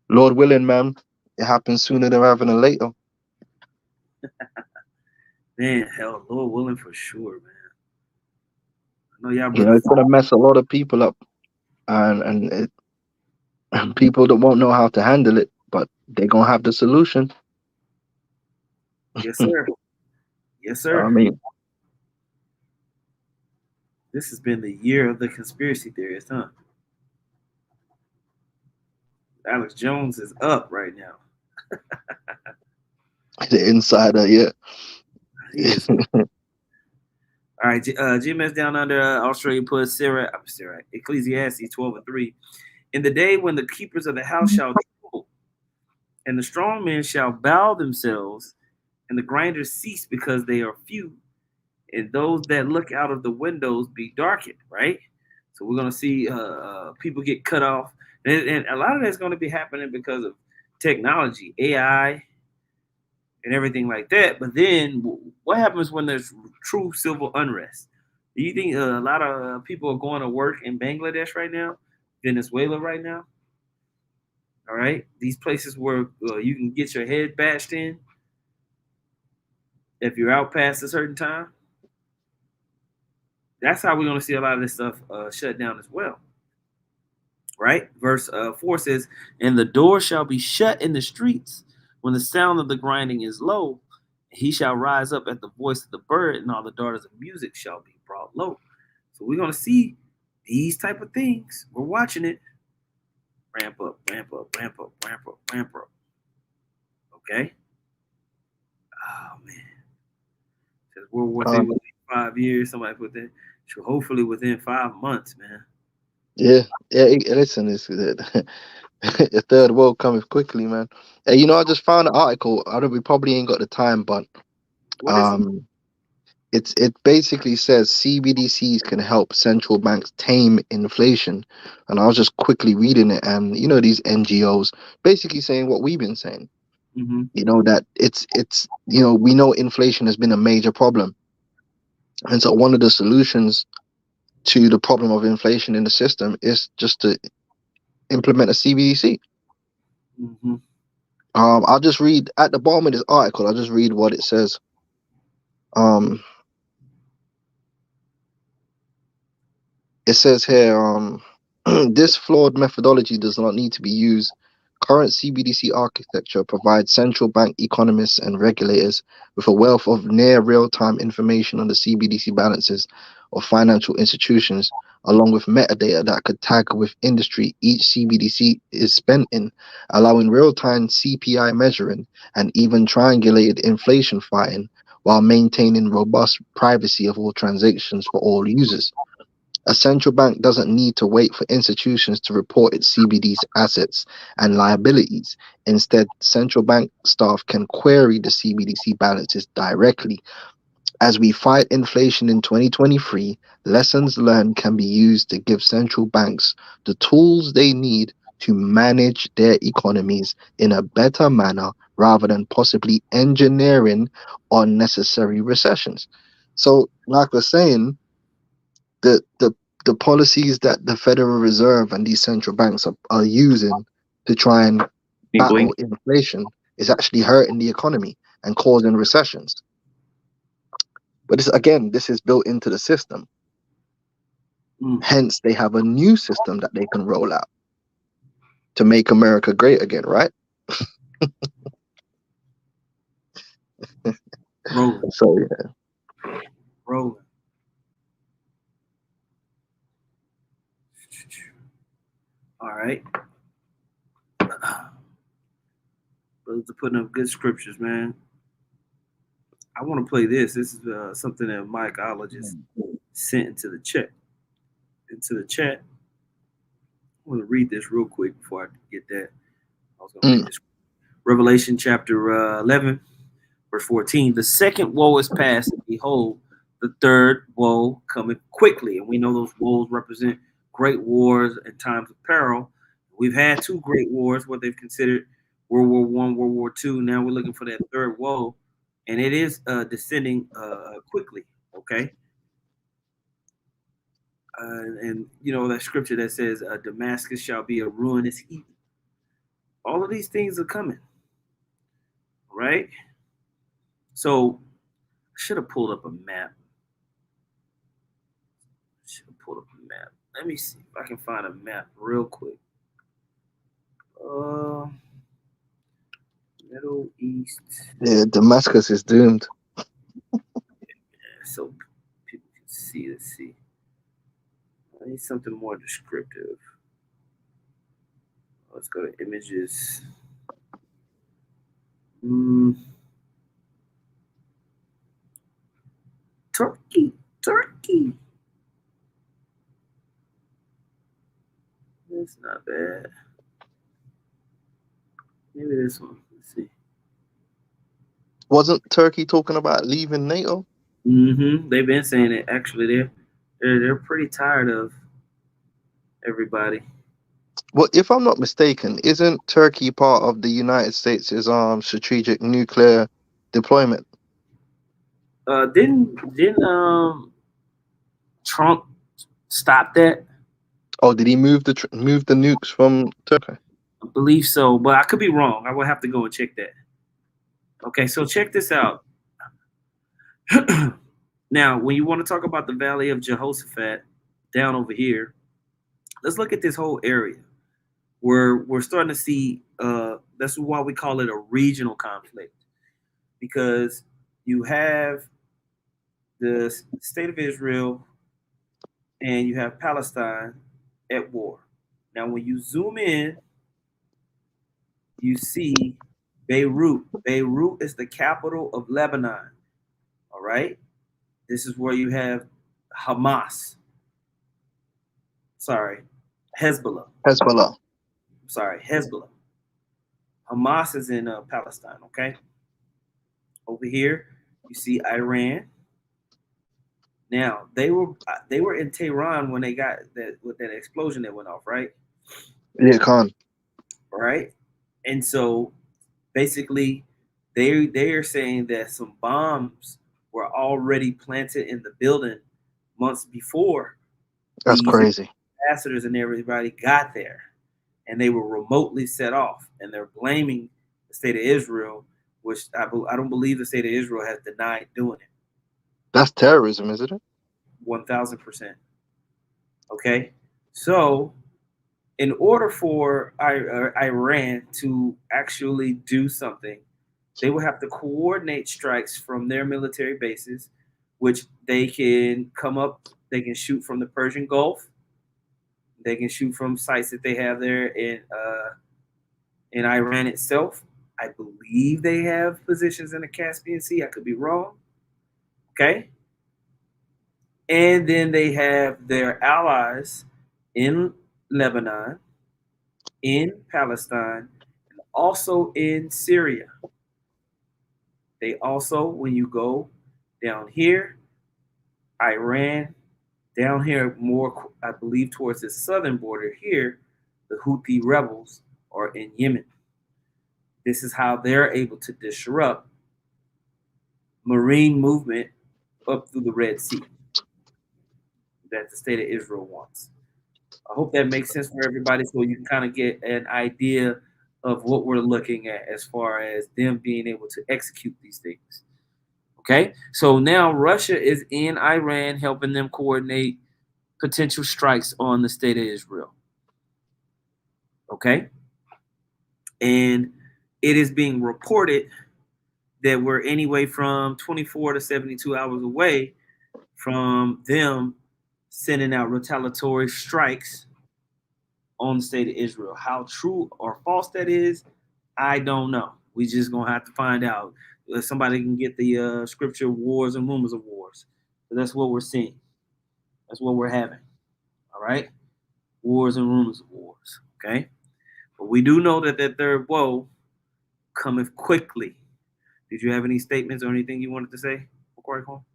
Lord willing, man, it happens sooner rather than later. Man, hell, Lord willing for sure, man. I know y'all. It's gonna mess a lot of people up, and people that won't know how to handle it, but they're gonna have the solution. Yes, sir. Yes, sir. I mean, this has been the year of the conspiracy theorists, huh? Alex Jones is up right now. The insider, yeah. Yes. All right, GMS down under Australia put Ecclesiastes 12:3. In the day when the keepers of the house shall tremble, and the strong men shall bow themselves, and the grinders cease because they are few, and those that look out of the windows be darkened, right? So we're going to see people get cut off. And a lot of that's going to be happening because of technology, AI, and everything like that. But then what happens when there's true civil unrest? Do you think a lot of people are going to work in Bangladesh right now, Venezuela right now? All right. These places where you can get your head bashed in if you're out past a certain time. That's how we're going to see a lot of this stuff shut down as well. Right? Verse 4 says, and the door shall be shut in the streets when the sound of the grinding is low. He shall rise up at the voice of the bird, and all the daughters of music shall be brought low. So we're going to see these type of things. We're watching it. Ramp up, ramp up, ramp up, ramp up, ramp up. Okay? Oh, man. Says World War III within 5 years. Somebody put that. So hopefully within 5 months, man. Yeah. Listen, it's the third world coming quickly, man. Hey, I just found an article. We probably ain't got the time, but it basically says CBDCs can help central banks tame inflation, and I was just quickly reading it, and these NGOs basically saying what we've been saying. That it's we know inflation has been a major problem, and so one of the solutions to the problem of inflation in the system is just to implement a CBDC. I'll just read at the bottom of this article. I'll just read what it says. It says here, this flawed methodology does not need to be used. Current CBDC architecture provides central bank economists and regulators with a wealth of near real-time information on the CBDC balances of financial institutions, along with metadata that could tag with industry each CBDC is spent in, allowing real-time CPI measuring and even triangulated inflation fighting while maintaining robust privacy of all transactions for all users. A central bank doesn't need to wait for institutions to report its CBD's assets and liabilities. Instead, central bank staff can query the CBDC balances directly. As we fight inflation in 2023, lessons learned can be used to give central banks the tools they need to manage their economies in a better manner rather than possibly engineering unnecessary recessions. So, like I was saying, the policies that the Federal Reserve and these central banks are using to try and battle inflation is actually hurting the economy and causing recessions. But this is built into the system. Hence, they have a new system that they can roll out to make America great again, right? Rolling. So yeah. Rolling. All right. Brothers are putting up good scriptures, man. I want to play this. This is something that Mike just sent into the chat. I want to read this real quick before I get that. I was going to read this. Revelation chapter 11, verse 14. The second woe is past, and behold, the third woe cometh quickly. And we know those woes represent great wars and times of peril. We've had two great wars, what they've considered World War I, World War II. Now we're looking for that third woe, and it is descending quickly, okay? And you know that scripture that says Damascus shall be a ruinous heap. All of these things are coming, right? So I should have pulled up a map. Let me see if I can find a map real quick. Middle East. Yeah, Damascus is doomed. So people can see. Let's see. I need something more descriptive. Let's go to images. Turkey. That's not bad. Maybe this one. Let's see. Wasn't Turkey talking about leaving NATO? They've been saying it. Actually, they're pretty tired of everybody. Well, if I'm not mistaken, isn't Turkey part of the United States' strategic nuclear deployment? Didn't Trump stop that? Oh, did he move the nukes from Turkey? I believe so, but I could be wrong. I will have to go and check that. Okay, so check this out. Now, when you want to talk about the Valley of Jehoshaphat down over here, let's look at this whole area where we're starting to see. That's why we call it a regional conflict, because you have the state of Israel and you have Palestine at war. Now, when you zoom in, you see Beirut. Beirut is the capital of Lebanon. All right. This is where you have Hamas. Sorry, Hezbollah. Hezbollah. Hamas is in Palestine. Okay. Over here, you see Iran. Now they were in Tehran when they got that explosion that went off, right? Yeah, Khan. Right. And so basically they are saying that some bombs were already planted in the building months before. That's crazy. Ambassadors and everybody got there, and they were remotely set off, and they're blaming the state of Israel, which I don't believe the state of Israel has denied doing it. That's terrorism, isn't it? 1,000%. Okay, so in order for Iran to actually do something, they will have to coordinate strikes from their military bases, which they can come up, they can shoot from the Persian Gulf, they can shoot from sites that they have there in Iran itself. I believe they have positions in the Caspian Sea. I could be wrong. Okay. And then they have their allies in Lebanon, in Palestine, and also in Syria. They also, when you go down here, Iran, down here more, I believe, towards the southern border here, the Houthi rebels are in Yemen. This is how they're able to disrupt marine movement up through the Red Sea that the state of Israel wants. I hope that makes sense for everybody so you can kind of get an idea of what we're looking at as far as them being able to execute these things. Okay, so now Russia is in Iran helping them coordinate potential strikes on the state of Israel. Okay, and it is being reported that we're anyway from 24 to 72 hours away from them sending out retaliatory strikes on the state of Israel. How true or false that is, I don't know. We just gonna have to find out. Somebody can get the scripture wars and rumors of wars. So that's what we're seeing. That's what we're having. All right, wars and rumors of wars. Okay, but we do know that that third woe cometh quickly. Did you have any statements or anything you wanted to say before I call?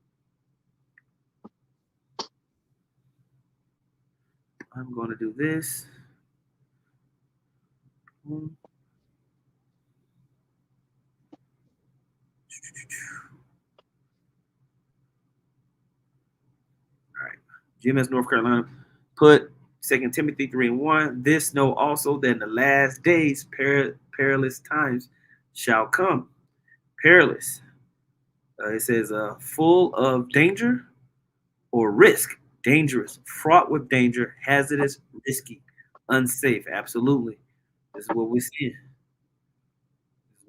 I'm going to do this. All right. GMS North Carolina put 2 Timothy 3:1. This know also that in the last days perilous times shall come. Perilous. It says full of danger or risk. Dangerous, fraught with danger, hazardous, risky, unsafe. Absolutely. This is what we're seeing. This is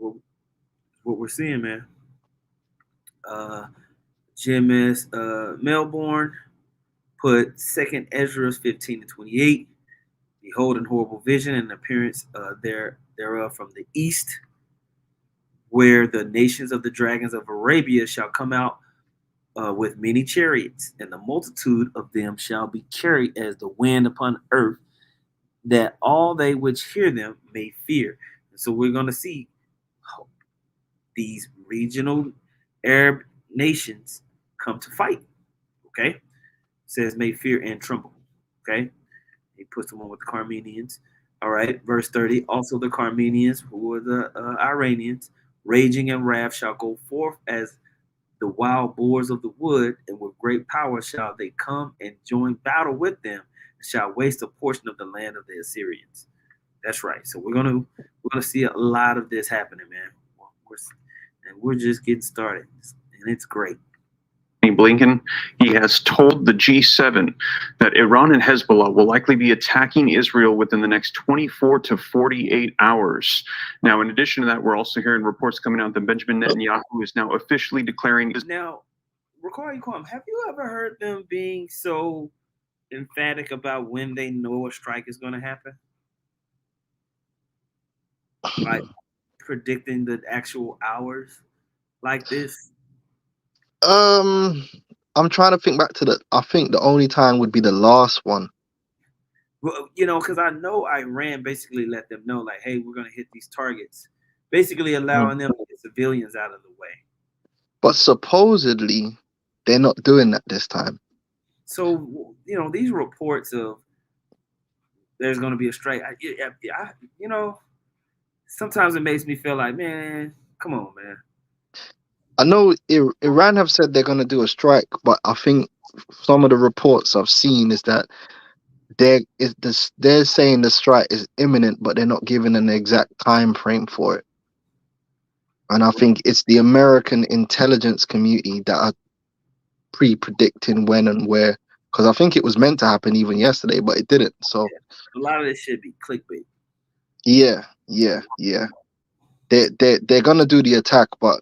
what we're seeing, man. GMS Melbourne put 2nd Ezra 15 to 28. Behold, in horrible vision and appearance thereof from the east, where the nations of the dragons of Arabia shall come out with many chariots, and the multitude of them shall be carried as the wind upon earth, that all they which hear them may fear. And so we're going to see these regional Arab nations come to fight. Okay, it says may fear and tremble. Okay, he puts them on with the Carmenians. All right, verse 30. Also the Carmenians, who are the Iranians, raging in wrath, shall go forth as the wild boars of the wood, and with great power shall they come and join battle with them, and shall waste a portion of the land of the Assyrians. That's right. So we're gonna see a lot of this happening, man. We're just getting started, and it's great. Blinken, he has told the G7 that Iran and Hezbollah will likely be attacking Israel within the next 24 to 48 hours. Now, in addition to that, we're also hearing reports coming out that Benjamin Netanyahu is now officially declaring. Now, have you ever heard them being so emphatic about when they know a strike is going to happen? Like predicting the actual hours like this? I'm trying to think back to I think the only time would be the last one. Well, because I know Iran basically let them know, like, hey, we're going to hit these targets, basically allowing them to get civilians out of the way. But supposedly, they're not doing that this time. So, these reports of there's going to be a strike, sometimes it makes me feel like, man, come on, man. I know Iran have said they're going to do a strike, but I think some of the reports I've seen is that they're saying the strike is imminent, but they're not giving an exact time frame for it. And I think it's the American intelligence community that are pre-predicting when and where, because I think it was meant to happen even yesterday, but it didn't. So a lot of this should be clickbait. Yeah. They're gonna do the attack, but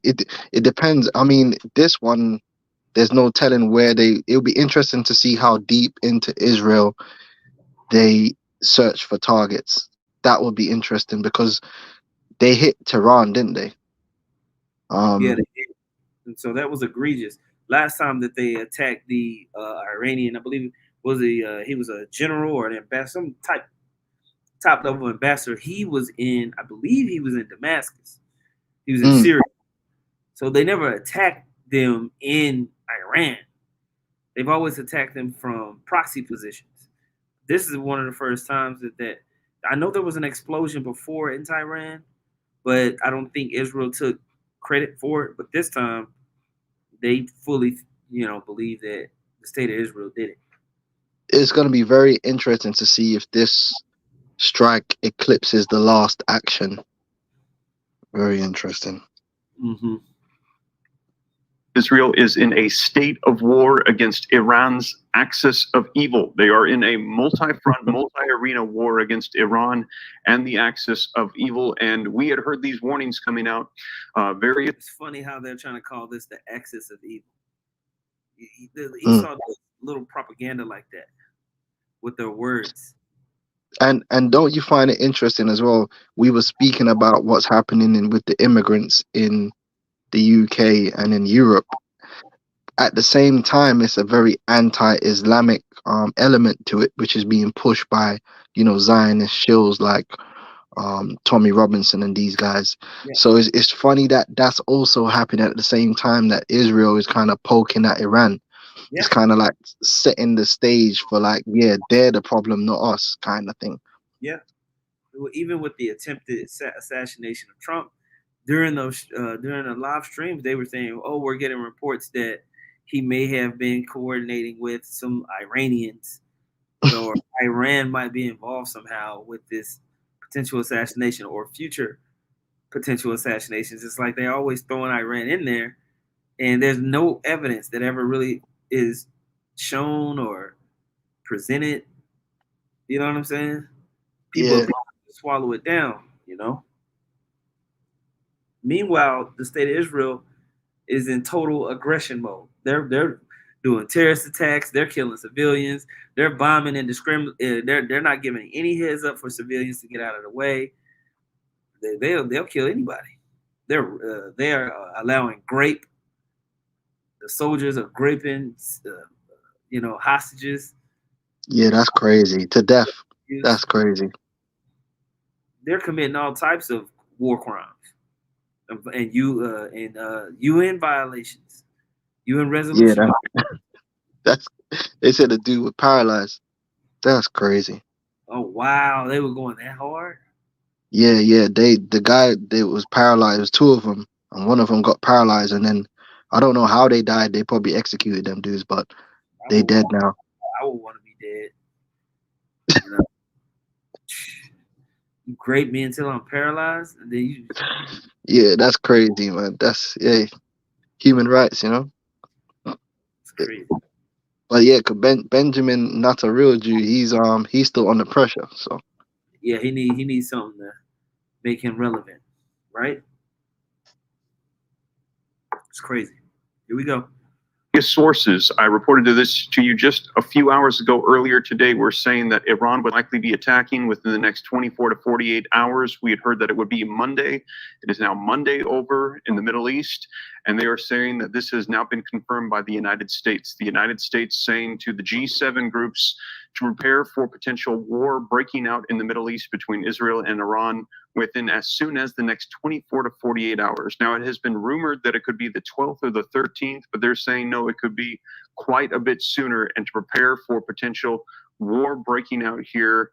it depends. I mean, this one, there's no telling where it'll be interesting to see how deep into Israel they search for targets. That would be interesting because they hit Tehran, didn't they? Yeah, they did. And so that was egregious. Last time that they attacked the Iranian, I believe he was a general or an ambassador, some top level ambassador. I believe he was in Damascus. He was in Syria. So they never attacked them in Iran. They've always attacked them from proxy positions. This is one of the first times that I know there was an explosion before in Tehran, but I don't think Israel took credit for it. But this time, they fully, believe that the state of Israel did it. It's going to be very interesting to see if this strike eclipses the last action. Very interesting. Mm-hmm. Israel is in a state of war against Iran's axis of evil. They are in a multi-front, multi-arena war against Iran and the axis of evil. And we had heard these warnings coming out. It's funny how they're trying to call this the axis of evil. You saw the little propaganda like that with their words. And don't you find it interesting as well? We were speaking about what's happening with the immigrants in the UK and in Europe. At the same time, it's a very anti-Islamic element to it, which is being pushed by, Zionist shills like Tommy Robinson and these guys. Yeah. So it's funny that that's also happening at the same time that Israel is kind of poking at Iran. Yeah. It's kind of like setting the stage for like, yeah, they're the problem, not us, kind of thing. Yeah. Even with the attempted assassination of Trump, during the live streams, they were saying, "Oh, we're getting reports that he may have been coordinating with some Iranians, or Iran might be involved somehow with this potential assassination or future potential assassinations." It's like they're always throwing Iran in there, and there's no evidence that ever really is shown or presented. You know what I'm saying? People swallow it down, Meanwhile, the state of Israel is in total aggression mode. They're doing terrorist attacks. They're killing civilians. They're bombing indiscriminately. They're not giving any heads up for civilians to get out of the way. They'll kill anybody. They are allowing grape. The soldiers are graping, hostages. Yeah, that's crazy. To death. That's crazy. They're committing all types of war crimes. And UN violations, UN resolution. Yeah, that's they said a dude was paralyzed. That's crazy. Oh wow, they were going that hard. Yeah. The guy that was paralyzed, was two of them, and one of them got paralyzed, and then I don't know how they died. They probably executed them dudes, but they dead now. I would want to be dead. You grape me until I'm paralyzed, and then you. Yeah, that's crazy, man. That's human rights, It's crazy. But yeah, Benjamin, not a real Jew. He's still under pressure. So yeah, he needs something to make him relevant, right? It's crazy. Here we go. Sources, I reported this to you just a few hours ago earlier today, were saying that Iran would likely be attacking within the next 24 to 48 hours. We had heard that it would be Monday. It is now Monday over in the Middle East, and they are saying that this has now been confirmed by the United States. The United States saying to the G7 groups to prepare for potential war breaking out in the Middle East between Israel and Iran within as soon as the next 24 to 48 hours. Now, it has been rumored that it could be the 12th or the 13th, but they're saying no, it could be quite a bit sooner, and to prepare for potential war breaking out here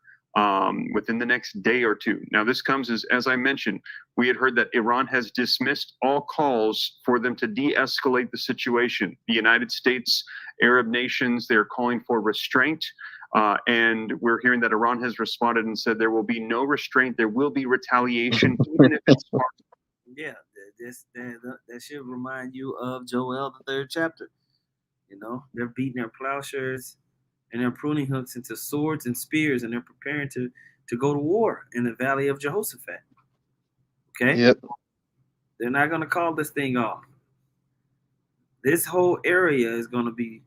within the next day or two. Now, this comes as I mentioned, we had heard that Iran has dismissed all calls for them to de-escalate the situation. The United States, Arab nations, they're calling for restraint. And we're hearing that Iran has responded and said there will be no restraint. There will be retaliation, even if it's hard. Yeah, that should remind you of Joel, the 3rd chapter. They're beating their plowshares and their pruning hooks into swords and spears, and they're preparing to go to war in the valley of Jehoshaphat. Okay? Yep. They're not going to call this thing off. This whole area is going to be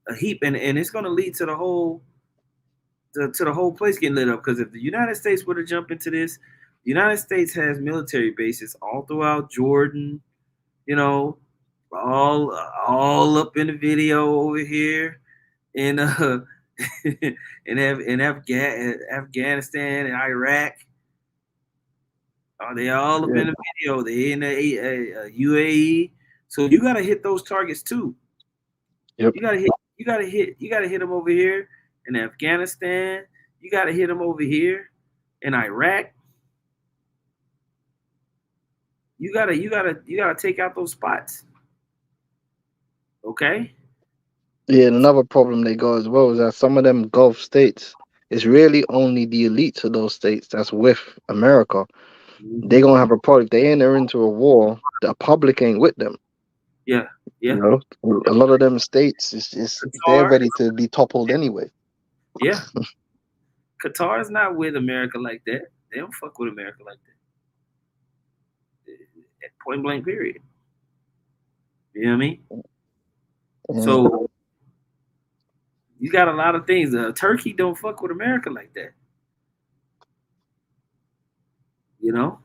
a heap, and it's going to lead to the whole place getting lit up. Because if the United States were to jump into this, the United States has military bases all throughout Jordan, all up in the video over here, in Afghanistan and Iraq. They all up in the video. They in the UAE. So you got to hit those targets too. Yep. You got to hit them over here in Afghanistan. You got to hit them over here in Iraq. You gotta take out those spots. Okay? Yeah, and another problem they got as well is that some of them Gulf states, it's really only the elites of those states that's with America. They Mhm. gonna have a problem. If they enter into a war, the public ain't with them. Yeah, You yeah. know, a lot of them states they're Qatar, ready to be toppled anyway. yeah. Qatar is not with America like that. They don't fuck with America like that. At point blank period. You know what I mean? Yeah. So you got a lot of things. Turkey don't fuck with America like that. You know?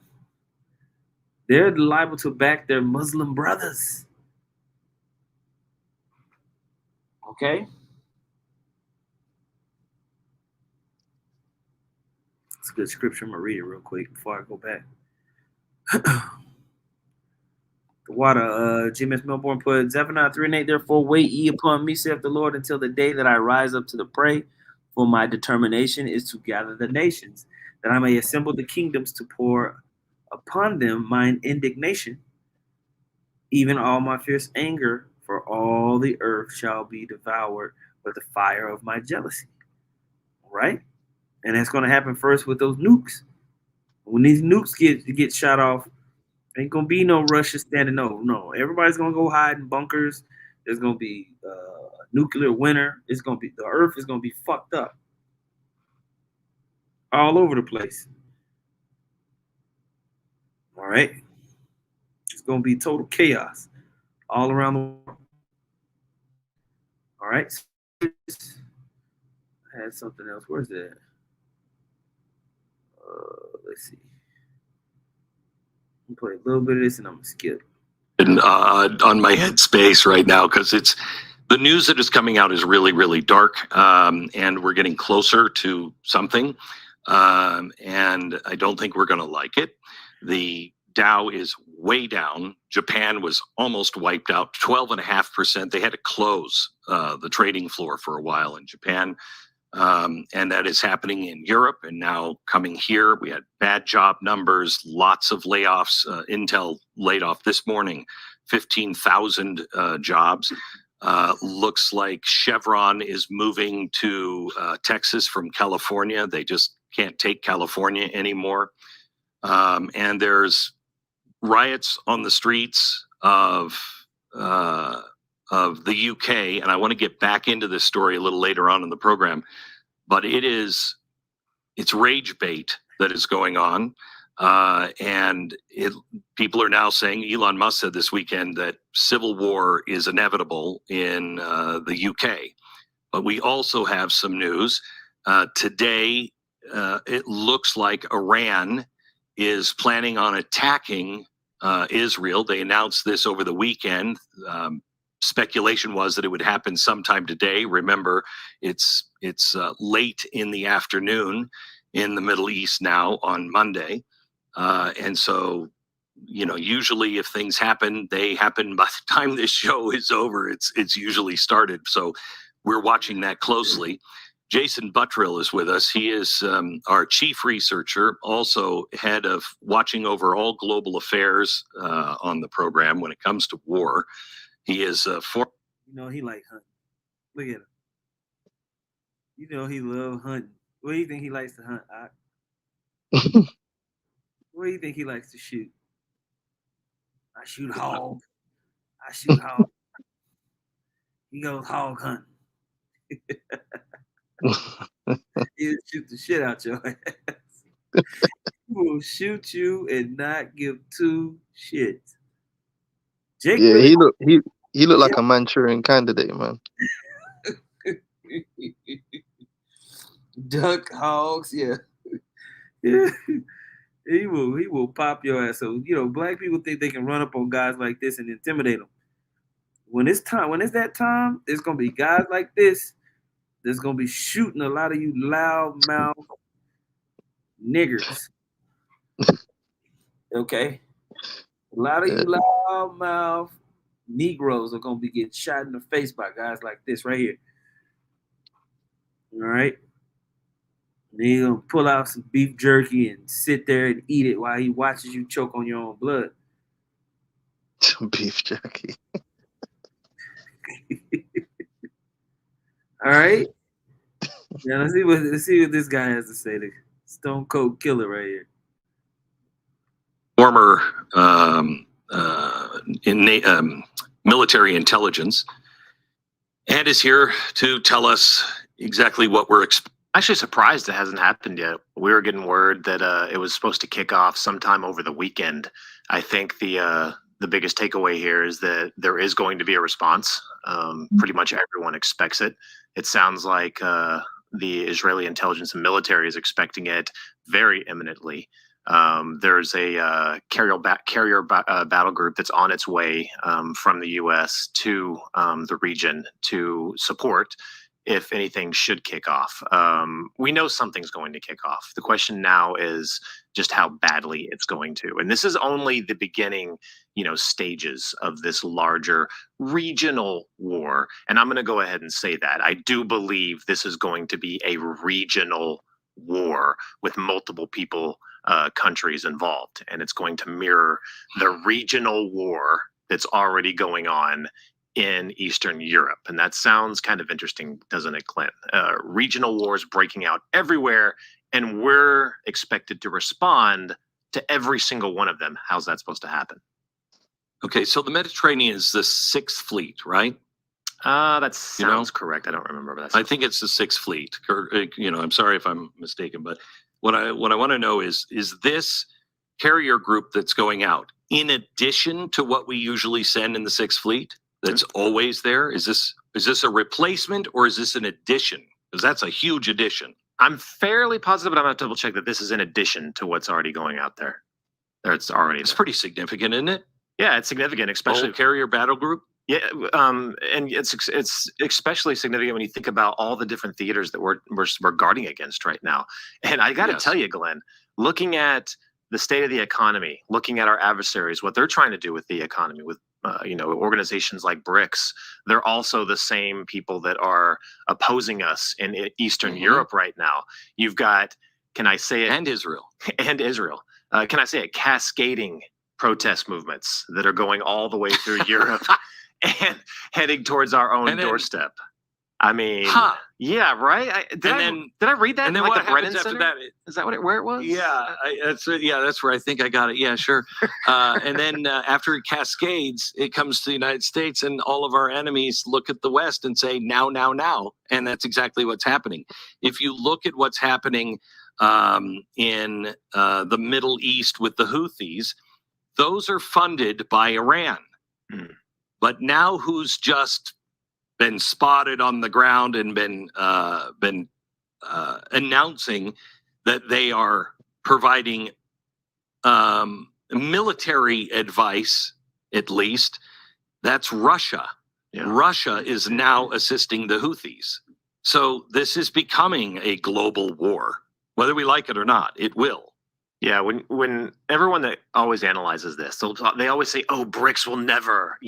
They're liable to back their Muslim brothers. Okay? It's a good scripture. I'm gonna read it real quick before I go back. The water, GMS Melbourne put Zephaniah 3 and 8, therefore wait ye upon me, saith the Lord, until the day that I rise up to the prey. For my determination is to gather the nations, that I may assemble the kingdoms to pour upon them mine indignation, even all my fierce anger, for all the earth shall be devoured with the fire of my jealousy. Right? And that's going to happen first with those nukes. When these nukes get shot off, ain't gonna be no Russia standing over. No, everybody's gonna go hide in bunkers. There's gonna be nuclear winter. It's gonna be the Earth is gonna be fucked up all over the place. All right, it's gonna be total chaos all around the world. All right, I had something else. Where's that? Let's see. I'm gonna play a little bit of this and I'm gonna skip. And on my headspace right now, because it's the news that is coming out is really, really dark, and we're getting closer to something, and I don't think we're going to like it. The Dow is way down. Japan was almost wiped out, 12.5%. They had to close the trading floor for a while in Japan. And that is happening in Europe and now coming here. We had bad job numbers, lots of layoffs. Intel laid off this morning 15,000 jobs. Looks like Chevron is moving to Texas from California. They just can't take California anymore. And there's riots on the streets of the UK, and I want to get back into this story a little later on in the program, but it's rage bait that is going on, and people are now saying, Elon Musk said this weekend that civil war is inevitable in the UK. But we also have some news today. It looks like Iran is planning on attacking Israel. They announced this over the weekend. Speculation was that it would happen sometime today. Remember, it's late in the afternoon in the Middle East now on Monday, and so usually if things happen, they happen by the time this show is over. It's usually started. So we're watching that closely. Jason Buttrill is with us. He is our chief researcher, also head of watching over all global affairs on the program when it comes to war. He is he like hunting. Look at him. He love hunting. What do you think he likes to hunt? What do you think he likes to shoot? I shoot hog. I shoot hog. He goes hog hunting. He'll shoot the shit out your ass. He will shoot you and not give two shits. Jake Yeah, really he looked like a Manchurian candidate, man. duck hogs, yeah. Yeah. He will pop your ass. So black people think they can run up on guys like this and intimidate them. When it's that time, there's gonna be guys like this. There's gonna be shooting a lot of you loud mouth niggers. Okay, a lot of you loud mouth Negroes are gonna be getting shot in the face by guys like this right here. All right. And he's gonna pull out some beef jerky and sit there and eat it while he watches you choke on your own blood. Beef jerky. All right. Yeah, let's see what this guy has to say. The Stone Cold Killer right here. Former military intelligence, and is here to tell us exactly what we're Actually surprised it hasn't happened yet. We were getting word that it was supposed to kick off sometime over the weekend. I think the biggest takeaway here is that there is going to be a response. Pretty much everyone expects it. It sounds like the Israeli intelligence and military is expecting it very imminently. There's a carrier battle group that's on its way from the U.S. to the region to support if anything should kick off. We know something's going to kick off. The question now is just how badly it's going to. And this is only the beginning, stages of this larger regional war. And I'm going to go ahead and say that. I do believe this is going to be a regional war with multiple countries involved. And it's going to mirror the regional war that's already going on in Eastern Europe. And that sounds kind of interesting, doesn't it, Clint? Regional wars breaking out everywhere, and we're expected to respond to every single one of them. How's that supposed to happen? Okay, so the Mediterranean is the Sixth Fleet, right? That sounds correct. I don't remember, but I think it's the Sixth Fleet. I'm sorry if I'm mistaken, but what I want to know is this carrier group that's going out in addition to what we usually send in the Sixth Fleet? That's always there? Is this a replacement or is this an addition? Because that's a huge addition. I'm fairly positive, but I'm going to double check that this is in addition to what's already going out there. It's pretty significant, isn't it? Yeah, it's significant, especially carrier battle group. Yeah, and it's especially significant when you think about all the different theaters that we're guarding against right now. And I got to tell you, Glenn, looking at the state of the economy, looking at our adversaries, what they're trying to do with the economy, with organizations like BRICS, they're also the same people that are opposing us in Eastern Europe right now. You've got, can I say it? And Israel. And Israel. Can I say it? Cascading protest movements that are going all the way through Europe and heading towards our own doorstep. I mean, yeah, right. Did I read that? And then like what the happens after that? Is that where it was? Yeah, that's where I think I got it. Yeah, sure. And then after it cascades, it comes to the United States, and all of our enemies look at the West and say, now, and that's exactly what's happening. If you look at what's happening in the Middle East with the Houthis, those are funded by Iran. But now who's just been spotted on the ground and been announcing that they are providing military advice, at least, that's Russia. Yeah. Russia is now assisting the Houthis. So this is becoming a global war. Whether we like it or not, it will. Yeah, when everyone that always analyzes this, they always say, "Oh, BRICS will never,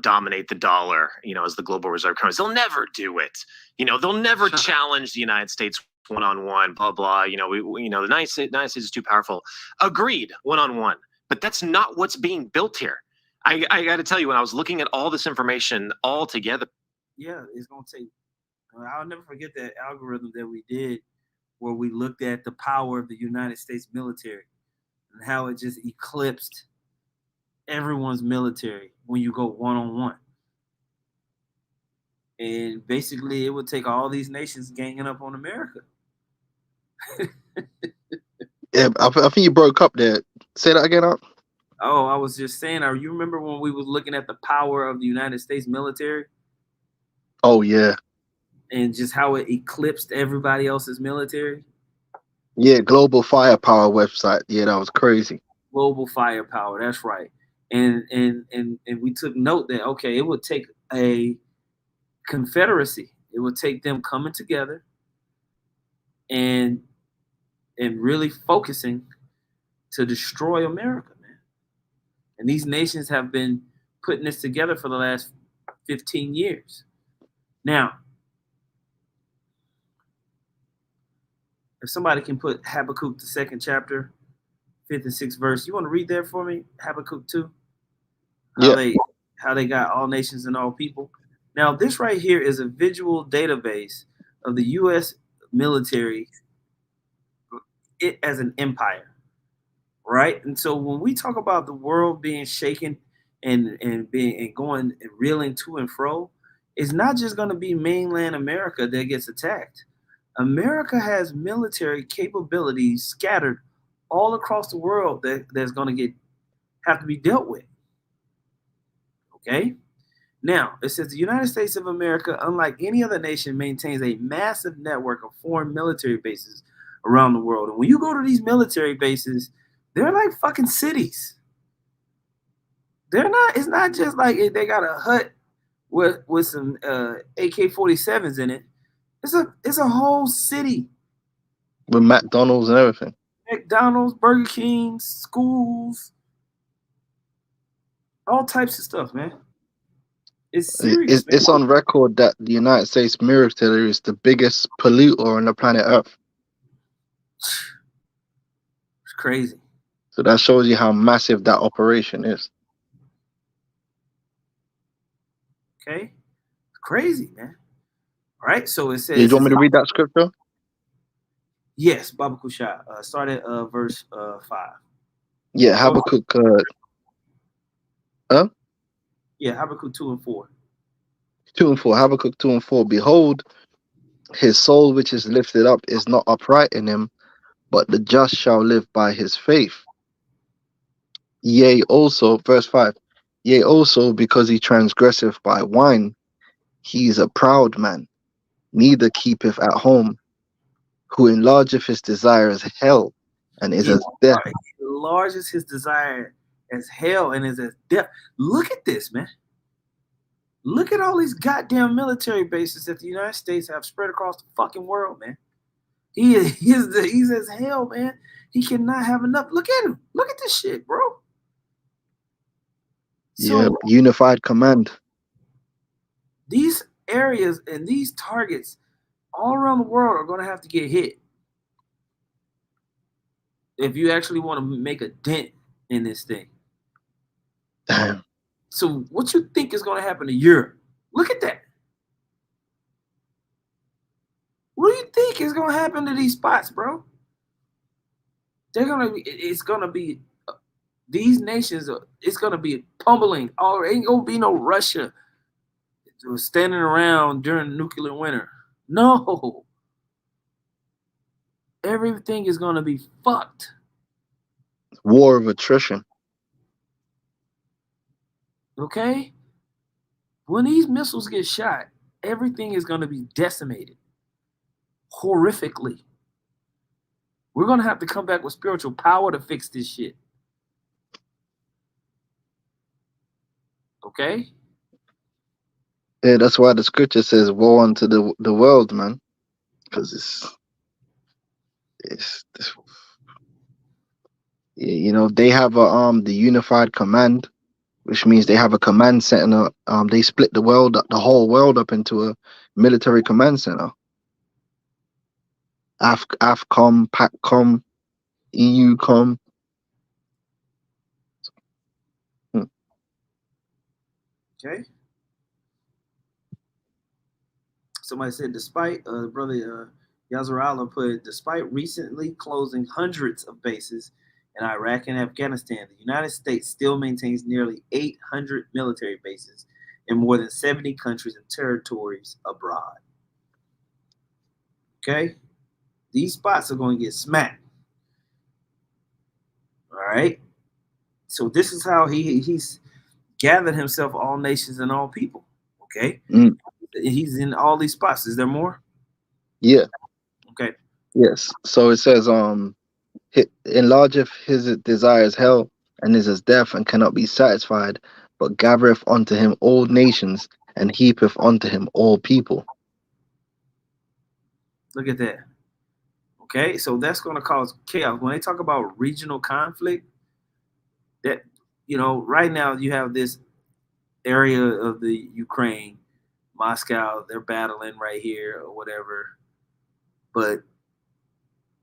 dominate the dollar, as the global reserve currency. They'll never do it. They'll never challenge the United States one-on-one. Blah blah. The United States is too powerful." Agreed, one-on-one, but that's not what's being built here. I got to tell you, when I was looking at all this information all together, yeah, it's gonna take. I'll never forget that algorithm that we did, where we looked at the power of the United States military and how it just eclipsed everyone's military when you go one-on-one. And basically, it would take all these nations ganging up on America. Yeah, I think you broke up there. Say that again, Up. Oh, I was just saying, you remember when we was looking at the power of the United States military? Oh, yeah. And just how it eclipsed everybody else's military? Yeah, Global Firepower website. Yeah, that was crazy. Global Firepower, that's right. And we took note that, okay, it would take a confederacy. It would take them coming together and really focusing to destroy America, man. And these nations have been putting this together for the last 15 years. Now, if somebody can put Habakkuk, the 2nd chapter, 5th and 6th verse, you want to read that for me? Habakkuk 2? how they got all nations and all people. Now, this right here is a visual database of the U.S. military it as an empire, right? And so when we talk about the world being shaken and being and going and reeling to and fro, it's not just going to be mainland America that gets attacked. America has military capabilities scattered all across the world that's going to have to be dealt with. Okay. Now, it says the United States of America, unlike any other nation, maintains a massive network of foreign military bases around the world. And when you go to these military bases, they're like fucking cities. They're not, it's not just like they got a hut with some AK-47s in it. It's a whole city. With McDonald's and everything. McDonald's, Burger King, schools, all types of stuff, man. It's serious. It's on record that the United States military is the biggest polluter on the planet Earth. It's crazy. So that shows you how massive that operation is. Okay? It's crazy, man. All right, so it says... Do you want me to read that scripture? Yes, Baba Kusha. Start at verse 5. Yeah, Habakkuk... Yeah, Habakkuk 2 and 4. 2 and 4. Habakkuk 2 and 4. Behold, his soul which is lifted up is not upright in him, but the just shall live by his faith. Yea, also, verse 5. Yea, also, because he transgresseth by wine, he is a proud man, neither keepeth at home, who enlargeth his desire as hell, and is as death. He enlarges his desire as hell and is as death. Look at this, man. Look at all these goddamn military bases that the United States have spread across the fucking world, man. He's as hell, man. He cannot have enough. Look at him. Look at this shit, bro. Yeah, unified command. These areas and these targets all around the world are going to have to get hit if you actually want to make a dent in this thing. Damn. So what you think is going to happen to Europe? Look at that. What do you think is going to happen to these spots, bro? It's going to be these nations. It's going to be pummeling. Oh, ain't going to be no Russia standing around during nuclear winter. No. Everything is going to be fucked. War of attrition. Okay? When these missiles get shot, everything is going to be decimated horrifically. We're going to have to come back with spiritual power to fix this shit. Okay? Yeah, that's why the scripture says woe unto the world, man. Because it's you know, they have the unified command, which means they have a command center. They split the whole world up into a military command center. AFCOM, PACCOM, EUCOM. Okay. Somebody said, despite brother Yazarala put, despite recently closing hundreds of bases in Iraq and Afghanistan, the United States still maintains nearly 800 military bases in more than 70 countries and territories abroad. Okay? These spots are going to get smacked. All right? So this is how he's gathered himself all nations and all people. Okay? Mm. He's in all these spots. Is there more? Yeah. Okay. Yes. So it says, enlargeth his desires hell, and is as death, and cannot be satisfied, but gathereth unto him all nations, and heapeth unto him all people. Look at that. Okay, so that's going to cause chaos. When they talk about regional conflict, that, you know, right now you have this area of the Ukraine, Moscow, they're battling right here or whatever. But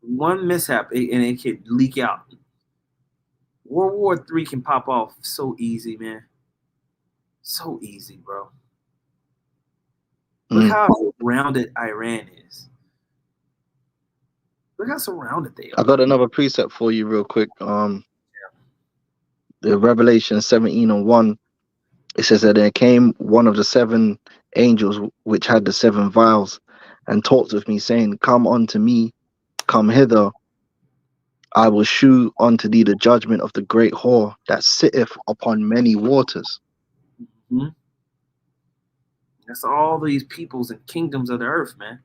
one mishap and it can leak out. World War III can pop off so easy, man. So easy, bro. Look how surrounded Iran is. Look how surrounded they I are. got another precept for you real quick. The Revelation 17:1, it says that there came one of the 7 angels which had the 7 vials, and talked with me, saying, Come unto me, come hither, I will shew unto thee the judgment of the great whore that sitteth upon many waters. Mm-hmm. That's all these peoples and kingdoms of the earth, man.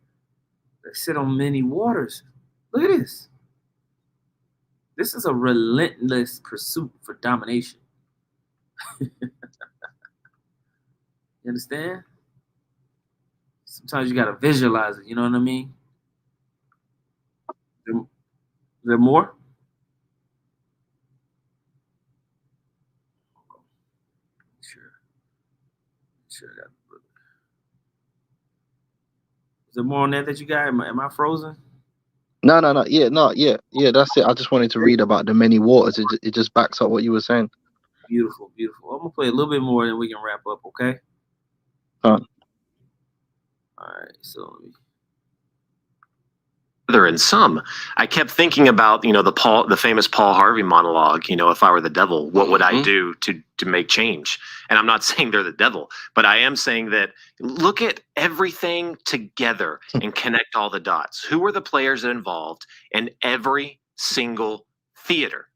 They sit on many waters. Look at this. This is a relentless pursuit for domination. You understand? Sometimes you gotta visualize it. You know what I mean? Is there more? Sure. Is there more on that you got? Am I frozen? No. Yeah. That's it. I just wanted to read about the many waters. It just backs up what you were saying. Beautiful. I'm gonna play a little bit more, and we can wrap up. Okay. All right. So let me. And some, I kept thinking about, the famous Paul Harvey monologue, if I were the devil, what would I do to make change? And I'm not saying they're the devil, but I am saying that look at everything together and connect all the dots. Who are the players involved in every single theater?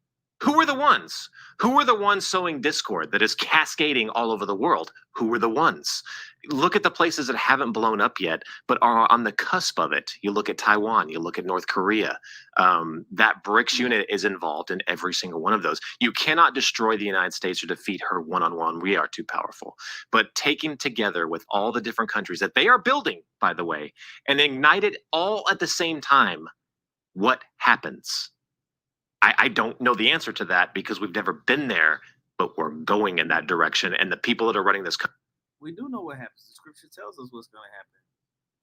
Who are the ones? Who are the ones sowing discord that is cascading all over the world? Who are the ones? Look at the places that haven't blown up yet, but are on the cusp of it. You look at Taiwan, you look at North Korea. That BRICS unit is involved in every single one of those. You cannot destroy the United States or defeat her one-on-one. We are too powerful. But taken together with all the different countries that they are building, by the way, and ignite it all at the same time, what happens? I don't know the answer to that because we've never been there, but we're going in that direction. And the people that are running this country. We do know what happens. The scripture tells us what's going to happen.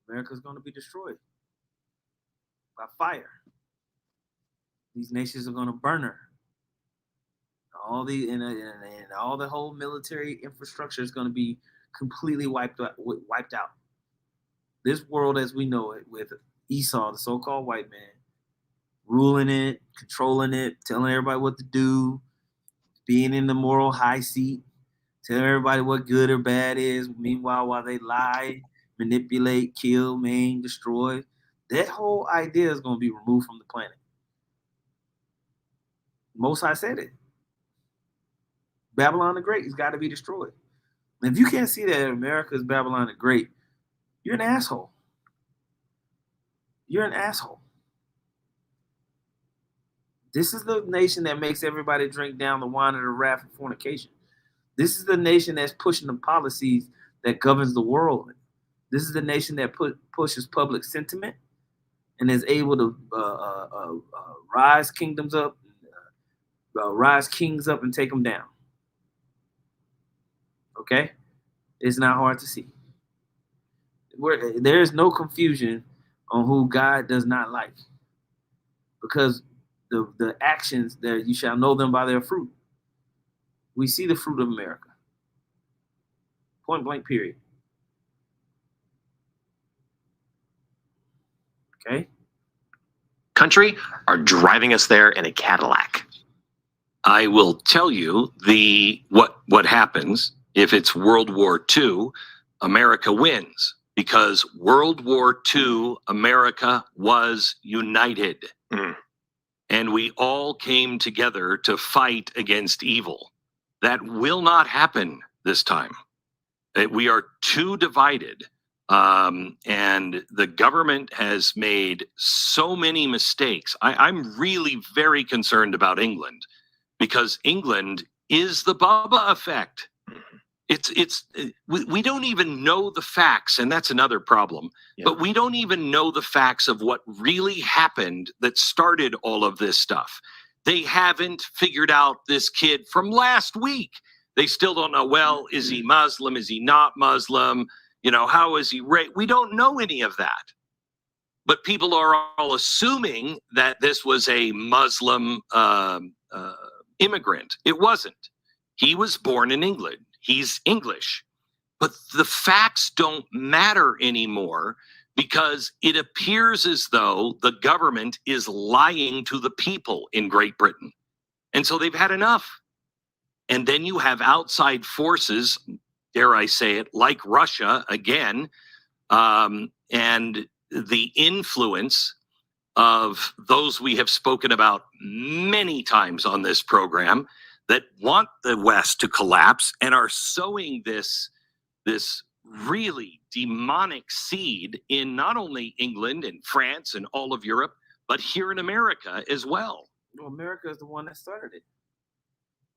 America's going to be destroyed by fire. These nations are going to burn her. All the and all the whole military infrastructure is going to be completely wiped out. This world as we know it, with Esau, the so-called white man, ruling it, controlling it, telling everybody what to do, being in the moral high seat, telling everybody what good or bad is. Meanwhile, while they lie, manipulate, kill, maim, destroy, that whole idea is going to be removed from the planet. Most High said it. Babylon the Great has got to be destroyed. And if you can't see that America is Babylon the Great, you're an asshole. You're an asshole. This is the nation that makes everybody drink down the wine of the wrath of fornication. This is the nation that's pushing the policies that governs the world. This is the nation that pushes public sentiment and is able to rise kingdoms up, rise kings up and take them down. Okay? It's not hard to see. There is no confusion on who God does not like, because the actions that you shall know them by their fruit. We see the fruit of America. Point blank, period. Okay? Country are driving us there in a Cadillac. I will tell you what happens if it's World War II. America wins because World War II, America was united. And we all came together to fight against evil. That will not happen this time. We are too divided. And the government has made so many mistakes. I'm really very concerned about England, because England is the Bubba effect. We don't even know the facts, and that's another problem. Yeah. But we don't even know the facts of what really happened that started all of this stuff. They haven't figured out this kid from last week. They still don't know, well, is he Muslim? Is he not Muslim? How is he raised? We don't know any of that. But people are all assuming that this was a Muslim immigrant. It wasn't. He was born in England. he's English. But the facts don't matter anymore because it appears as though the government is lying to the people in Great Britain. And so they've had enough. And then you have outside forces, dare I say it, like Russia again, and the influence of those we have spoken about many times on this program that want the West to collapse and are sowing this really demonic seed in not only England and France and all of Europe, but here in America as well. Well, America is the one that started it.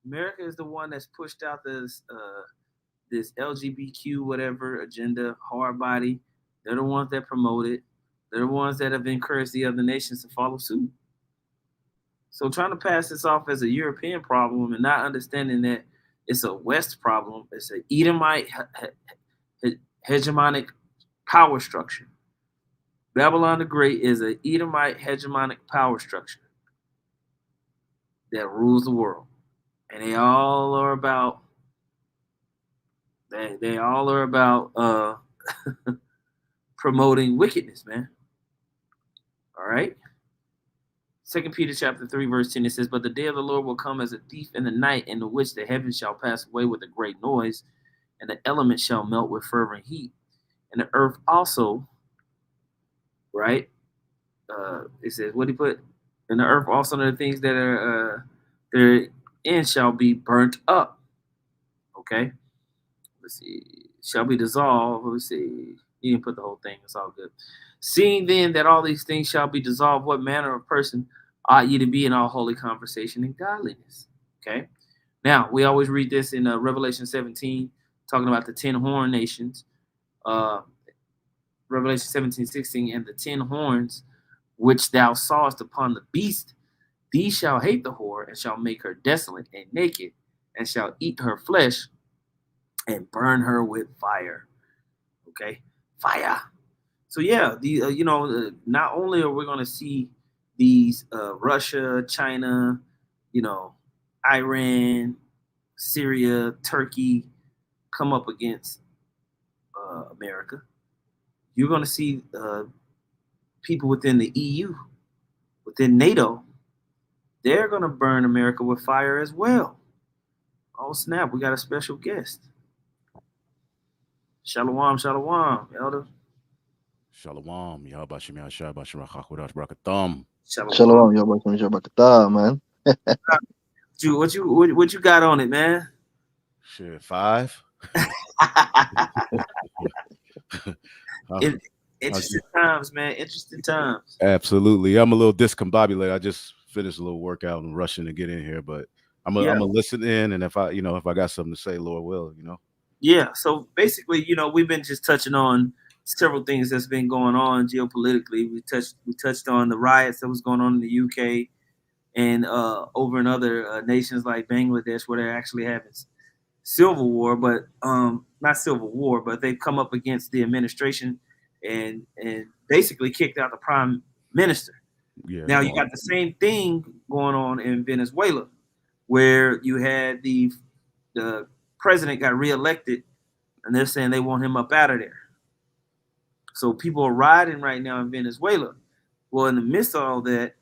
America is the one that's pushed out this LGBTQ whatever agenda, hard body. They're the ones that promote it. They're the ones that have encouraged the other nations to follow suit. So trying to pass this off as a European problem and not understanding that it's a West problem, it's an Edomite hegemonic power structure. Babylon the Great is an Edomite hegemonic power structure that rules the world. And they all are about promoting wickedness, man. All right. 2 Peter chapter 3, verse 10, it says, "But the day of the Lord will come as a thief in the night, in which the heavens shall pass away with a great noise, and the elements shall melt with fervent heat. And the earth also," right? It says, what do you put? "And the earth also, and the things that are therein shall be burnt up." Okay. Let's see. Shall be dissolved. Let's see. You didn't put the whole thing. It's all good. "Seeing then that all these things shall be dissolved, what manner of person ought ye to be in all holy conversation and godliness?" Okay. Now, we always read this in Revelation 17, talking about the 10 horn nations. Revelation 17:16, "And the 10 horns which thou sawest upon the beast, these shall hate the whore, and shall make her desolate and naked, and shall eat her flesh, and burn her with fire." Okay, fire. So yeah, not only are we going to see these Russia, China, Iran, Syria, Turkey come up against America, you're going to see people within the EU, within NATO, they're going to burn America with fire as well. Oh snap, we got a special guest. Shalom, shalom, elder. Shalom, Yahabashim Yashab Bashim Rachakudash Brakatham. Shalom, yo, man. What you got on it, man? Shit, 5. Interesting times, man. Interesting times. Absolutely. I'm a little discombobulated. I just finished a little workout and rushing to get in here, but I'm gonna listen in, and if I got something to say, Lord will, Yeah. So basically, we've been just touching on several things that's been going on geopolitically. We touched on the riots that was going on in the UK and over in other nations like Bangladesh, where they're actually having civil war, but not civil war, but they've come up against the administration and basically kicked out the prime minister. Yeah, now you got the same thing going on in Venezuela, where you had the president got reelected, and they're saying they want him up out of there. So people are rioting right now in Venezuela. Well, in the midst of all that,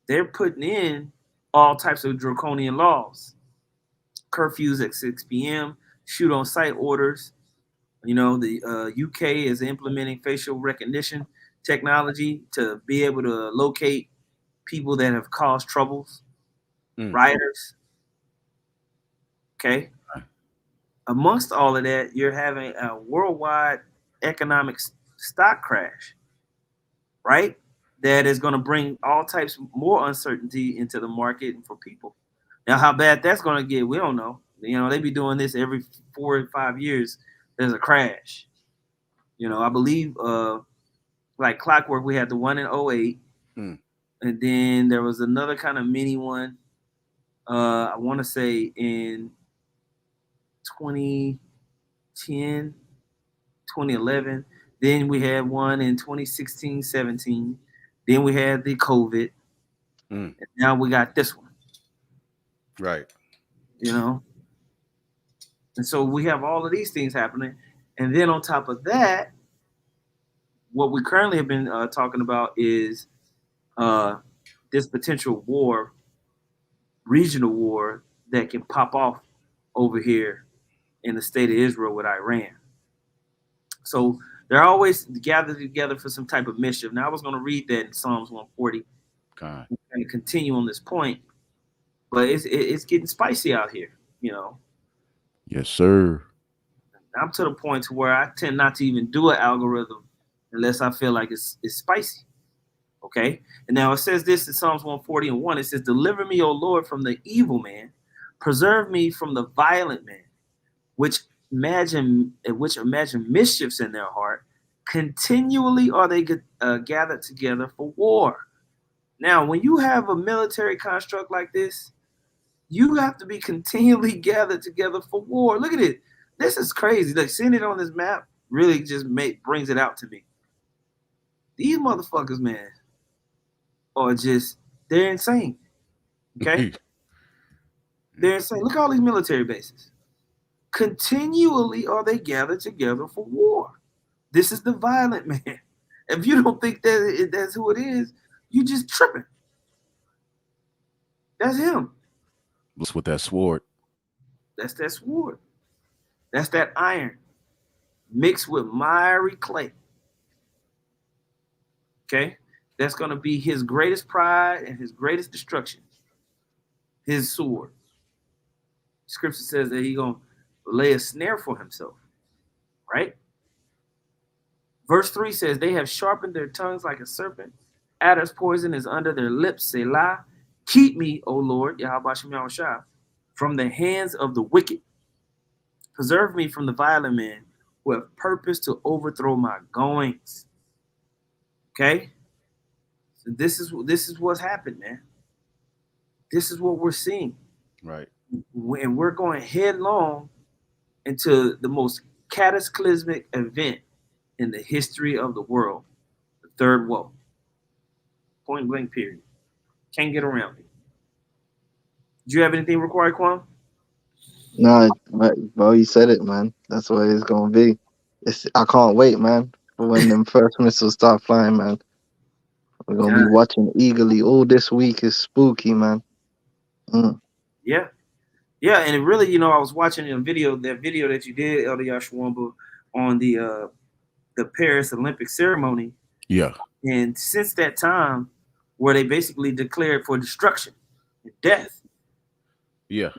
they're putting in all types of draconian laws. Curfews at 6 p.m., shoot on sight orders. The UK is implementing facial recognition technology to be able to locate people that have caused troubles, rioters. Okay. Amongst all of that, you're having a worldwide economic stock crash, right? That is going to bring all types more uncertainty into the market and for people. Now, how bad that's going to get, we don't know. They be doing this every 4 or 5 years. There's a crash. I believe like clockwork, we had the one in 2008. And then there was another kind of mini one. I want to say in 2010, 2011. Then we had one in 2016, 17. Then we had the COVID. And now we got this one. Right. And so we have all of these things happening. And then on top of that, what we currently have been talking about is this potential war, regional war that can pop off over here in the state of Israel with Iran. So they're always gathered together for some type of mischief. Now I was going to read that in Psalms 140 and continue on this point, but it's getting spicy out here, you know. Yes, sir. I'm to the point to where I tend not to even do an algorithm unless I feel like it's spicy. Okay. And now it says this in Psalms 140:1. It says, "Deliver me, O Lord, from the evil man. Preserve me from the violent man, which imagine mischiefs in their heart. Continually are they gathered together for war." Now, when you have a military construct like this, you have to be continually gathered together for war. Look at it. This is crazy. Like, seeing it on this map really just brings it out to me. These motherfuckers, man, are they're insane. Okay? They're insane. Look at all these military bases. Continually are they gathered together for war. This is the violent man. If you don't think that's who it is, you just tripping. That's him. What's with that sword? That's that sword. That's that iron mixed with miry clay. Okay? That's going to be his greatest pride and his greatest destruction. His sword. Scripture says that he's going to lay a snare for himself. Right? Verse 3 says, "They have sharpened their tongues like a serpent. Adder's poison is under their lips. Selah. Keep me, O Lord, Yahweh Shem Yahushua, from the hands of the wicked. Preserve me from the violent men who have purpose to overthrow my goings." Okay? So this is what's happened, man. This is what we're seeing. Right. And we're going headlong into the most cataclysmic event in the history of the world, the third woe. Point blank, period. Can't get around it. Do you have anything required, Kwame? No, bro, you said it, man. That's what it's gonna be. I can't wait, man, for when them first missiles start flying, man. We're gonna be watching eagerly. All this week is spooky, man. Yeah. Yeah, and it really, I was watching that video that you did, Elder Yashwamba, on the Paris Olympic ceremony. Yeah. And since that time, where they basically declared for destruction and death. Yeah.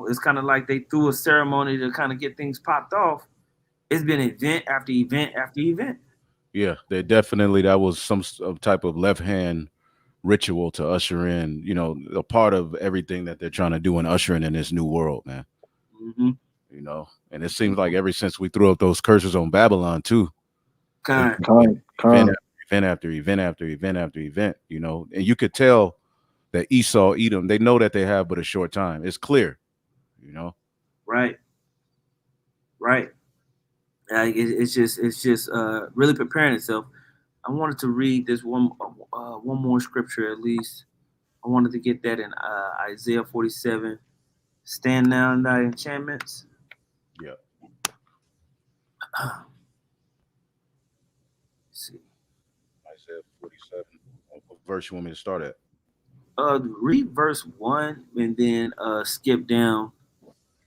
It's kind of like they threw a ceremony to kind of get things popped off. It's been event after event after event. Yeah, that was some type of left-hand ritual to usher in, a part of everything that they're trying to do and ushering in this new world, man. Mm-hmm. And it seems like ever since we threw up those curses on Babylon too, Event after event after event after event, and you could tell that Esau, Edom, they know that they have but a short time. It's clear, Right. It's just really preparing itself. I wanted to read this one more scripture at least. I wanted to get that in Isaiah 47. Stand now in thy enchantments. Yeah. Let's see. Isaiah 47. What verse you want me to start at? Read verse 1 and then skip down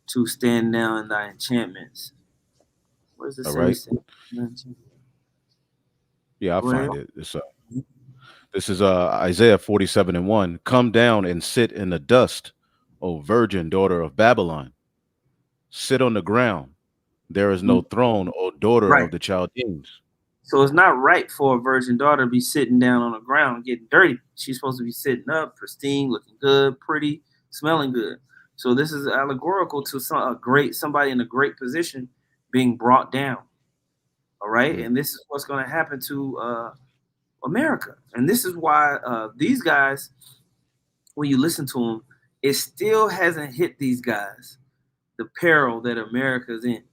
to stand now in thy enchantments. Where's the All right. Yeah, I'll Where? find it. This is Isaiah 47:1. "Come down and sit in the dust, O virgin daughter of Babylon. Sit on the ground. There is no throne, O daughter of the Chaldeans." So it's not right for a virgin daughter to be sitting down on the ground getting dirty. She's supposed to be sitting up, pristine, looking good, pretty, smelling good. So this is allegorical to somebody in a great position being brought down. All right. And this is what's going to happen to America. And this is why these guys, when you listen to them, it still hasn't hit these guys the peril that America's in.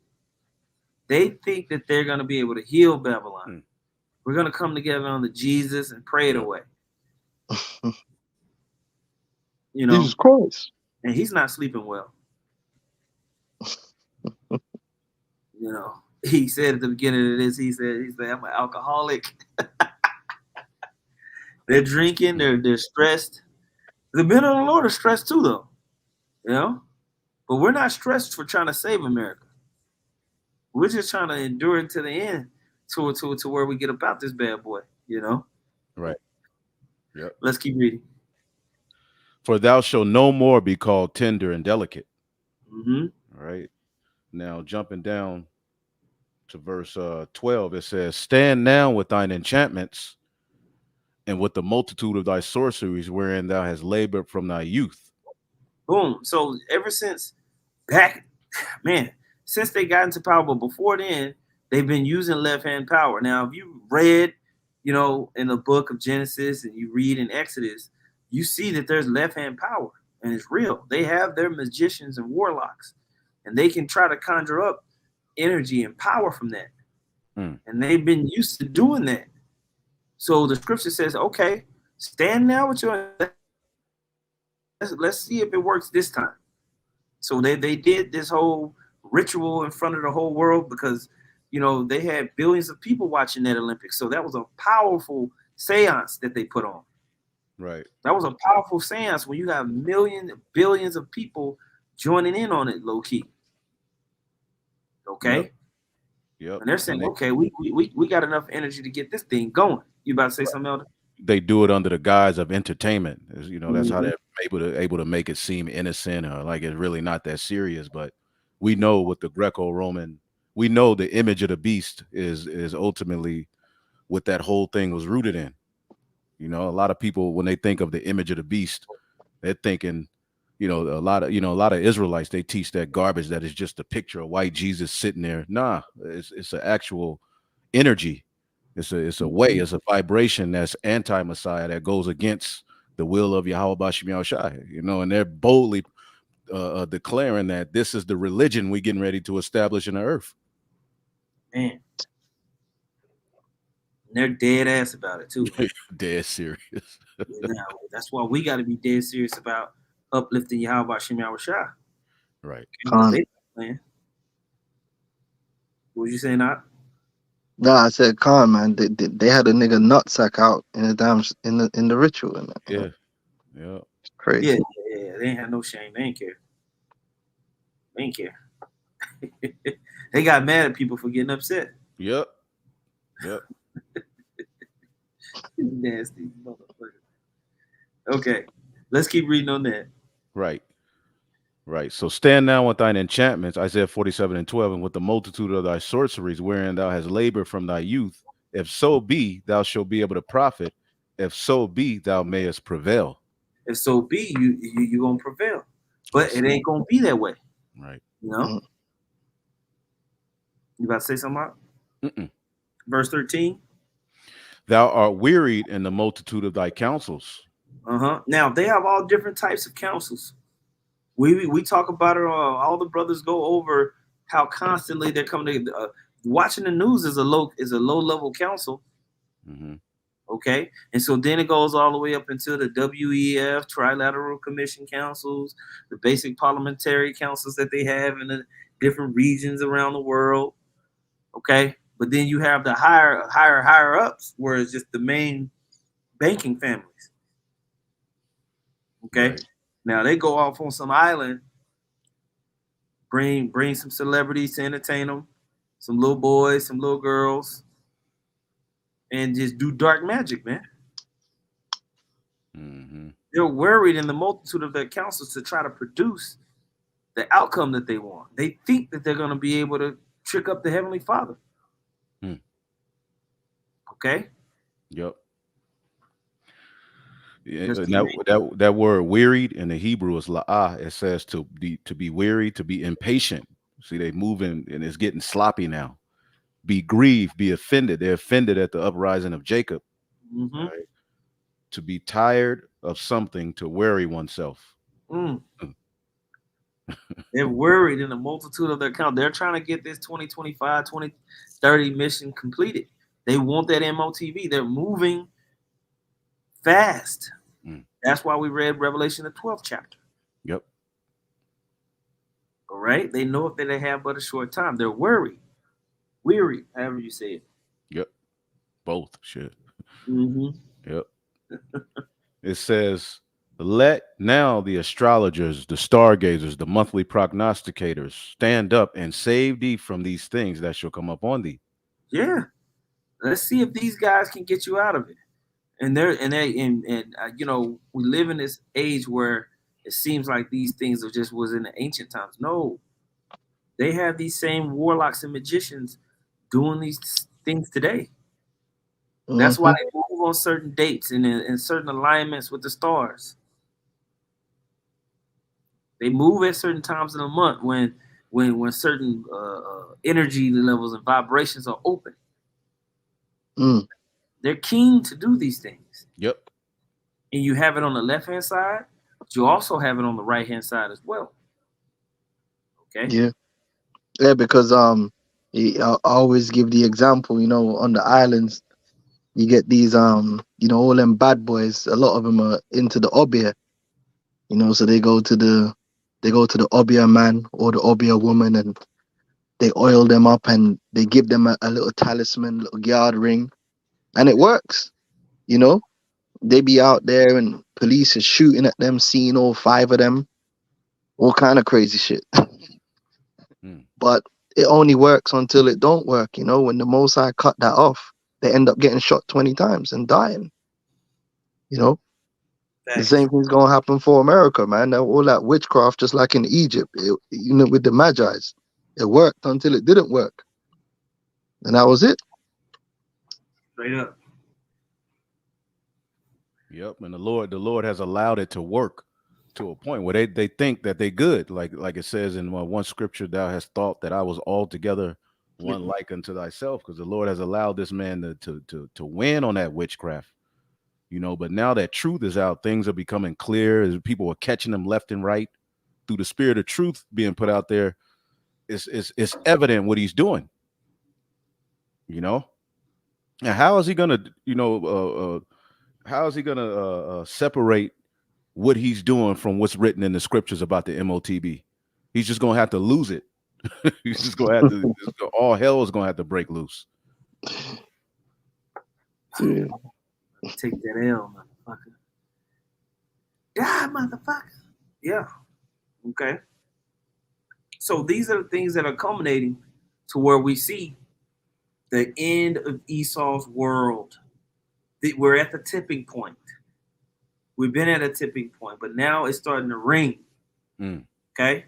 They think that they're going to be able to heal Babylon. We're going to come together on the Jesus and pray it away. Jesus Christ. And he's not sleeping well. You know, he said at the beginning of this, he said, I'm an alcoholic. They're drinking, they're stressed. The men of the Lord are stressed too, though. You know, but we're not stressed for trying to save America. We're just trying to endure it to the end, to where we get about this bad boy. You know, Right. Yep. Let's keep reading. For thou shalt no more be called tender and delicate. Mm-hmm. All right. Now jumping down to verse 12, it says, stand now with thine enchantments and with the multitude of thy sorceries wherein thou hast labored from thy youth. Boom. So ever since back, man, since they got into power, but before then, they've been using left-hand power. Now, if you read, you know, in the book of Genesis and you read in Exodus, you see that there's left-hand power, and it's real. They have their magicians and warlocks, and they can try to conjure up energy and power from that. And they've been used to doing that. So the scripture says, okay, stand now with your, let's see if it works this time. So they did this whole ritual in front of the whole world because, you know, they had billions of people watching that Olympics. So that was a powerful seance that they put on. Right. That was a powerful seance when you have billions of people joining in on it, low key. Okay. Yep. And they're saying, okay, we got enough energy to get this thing going. You about to say something, Elder? They do it under the guise of entertainment. You know, that's how they're able to make it seem innocent or like it's really not that serious. But we know what the Greco-Roman, we know the image of the beast is ultimately what that whole thing was rooted in. You know, a lot of people, when they think of the image of the beast, they're thinking, you know, a lot of Israelites, they teach that garbage that is just a picture of white Jesus sitting there. Nah, it's an actual energy. It's a way, it's a vibration that's anti-Messiah that goes against the will of Yahweh Bashim Yahushai, you know, and they're boldly declaring that this is the religion we're getting ready to establish in the earth. Man. And they're dead ass about it too. Dead serious. Now, that's why we got to be dead serious about uplifting Yahweh Bashim Yahushai. Right. Man. What was you saying, Not? Nah, I said, Khan, man. They had a nigga nutsack out in the damn in the ritual. And yeah. It's crazy. Yeah. They ain't had no shame. They ain't care. They ain't care. They got mad at people for getting upset. Yep. Nasty motherfucker. Okay, let's keep reading on that. Right. So stand now with thine enchantments, Isaiah 47:12, and with the multitude of thy sorceries, wherein thou hast labored from thy youth. If so be, thou shalt be able to profit. If so be, thou mayest prevail. If so be, you gonna prevail, but it ain't gonna be that way. Right. You know. You about to say something? Verse 13. Thou art wearied in the multitude of thy counsels. Now they have all different types of counsels. We talk about it. All the brothers go over how constantly they're coming to watching the news is a low level counsel. Okay, and so then it goes all the way up into the WEF, Trilateral Commission councils, the basic parliamentary councils that they have in the different regions around the world. Okay, but then you have the higher ups, where it's just the main banking families. Okay. Right. Now they go off on some island, bring some celebrities to entertain them, some little boys, some little girls, and just do dark magic, man. They're worried in the multitude of their councils to try to produce the outcome that they want. They think that they're going to be able to trick up the Heavenly Father. Okay. Yep. Yeah, that word wearied in the Hebrew is la'ah. It says to be weary, to be impatient. See, they moving and it's getting sloppy now. Be grieved, be offended. They're offended at the uprising of Jacob. Right? To be tired of something, to weary oneself. They're worried in the multitude of their count. They're trying to get this 2025, 2030 mission completed. They want that MOTV. They're moving fast. That's why we read Revelation, the 12th chapter. Yep. All right? They know if they have but a short time. They're weary, however you say it. Yep. Both. Shit. Mm-hmm. Yep. It says, let now the astrologers, the stargazers, the monthly prognosticators stand up and save thee from these things that shall come upon thee. Yeah. Let's see if these guys can get you out of it. And you know, we live in this age where it seems like these things are just was in the ancient times. No, they have these same warlocks and magicians doing these things today. That's why they move on certain dates and in certain alignments with the stars. They move at certain times in the month when certain energy levels and vibrations are open. They're keen to do these things. Yep. And you have it on the left hand side, but you also have it on the right hand side as well. Okay. Yeah, because I always give the example, you know, on the islands, you get these you know, all them bad boys. A lot of them are into the obia, you know, so they go to the obia man or the obia woman, and they oil them up and they give them a little talisman, little guard ring, and it works. You know, they be out there and police is shooting at them, seeing all 5 of them, all kind of crazy shit. But it only works until it don't work. You know, when the Most High cut that off, they end up getting shot 20 times and dying. You know, the same thing's gonna happen for America, man. All that witchcraft, just like in Egypt, you know, with the Magi's, it worked until it didn't work, and that was it. Straight up. Yep. And the Lord has allowed it to work to a point where they think that they good. Like it says in one scripture, thou hast thought that I was altogether one like unto thyself, because the Lord has allowed this man to win on that witchcraft. You know, but now that truth is out, things are becoming clear as people are catching them left and right through the spirit of truth being put out there. It's evident what he's doing. You know, and how is he gonna, you know, how is he gonna separate what he's doing from what's written in the scriptures about the MOTB? He's just gonna have to lose it. He's just gonna have to. All hell is gonna have to break loose. Yeah. Take that L, motherfucker. Yeah, motherfucker. Yeah. Okay. So these are the things that are culminating to where we see the end of Esau's world. We're at the tipping point. We've been at a tipping point, but now it's starting to ring. Okay.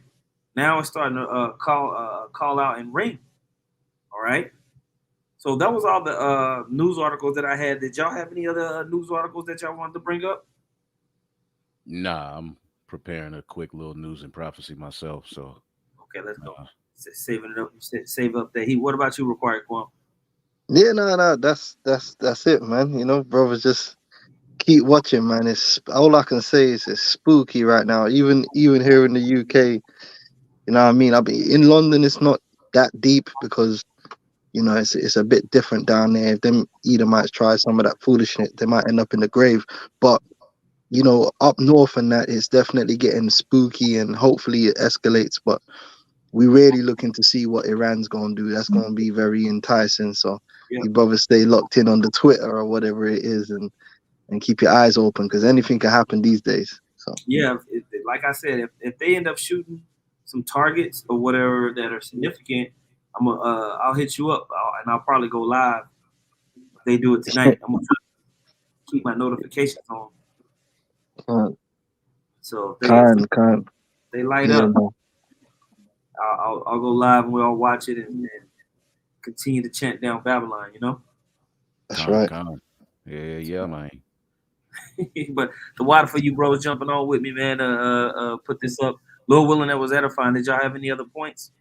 Now it's starting to call out and ring. All right. So that was all the news articles that I had. Did y'all have any other news articles that y'all wanted to bring up? Nah, I'm preparing a quick little news and prophecy myself. So okay, let's go. Saving it up. Save up that heat. What about you, Required Kwam? Yeah, no, that's it, man. You know, brothers, just keep watching, man. It's all I can say is it's spooky right now. Even here in the UK, you know what I mean? In London, it's not that deep because, you know, it's a bit different down there. If them Edomites try some of that foolishness, they might end up in the grave. But, you know, up north and that, it's definitely getting spooky, and hopefully it escalates. But we really looking to see what Iran's going to do. That's going to be very enticing. So you brothers stay locked in on the Twitter or whatever it is, and keep your eyes open, because anything can happen these days. So yeah, like I said, if they end up shooting some targets or whatever that are significant, I'll hit you up, and I'll probably go live. If they do it tonight, I'm gonna keep my notifications on. So if they light up, I'll go live and we all watch it and continue to chant down Babylon. You know. That's right. Yeah, man. But the water for you bros jumping on with me, man. Put this up. Lord willing, that was edifying. Did y'all have any other points?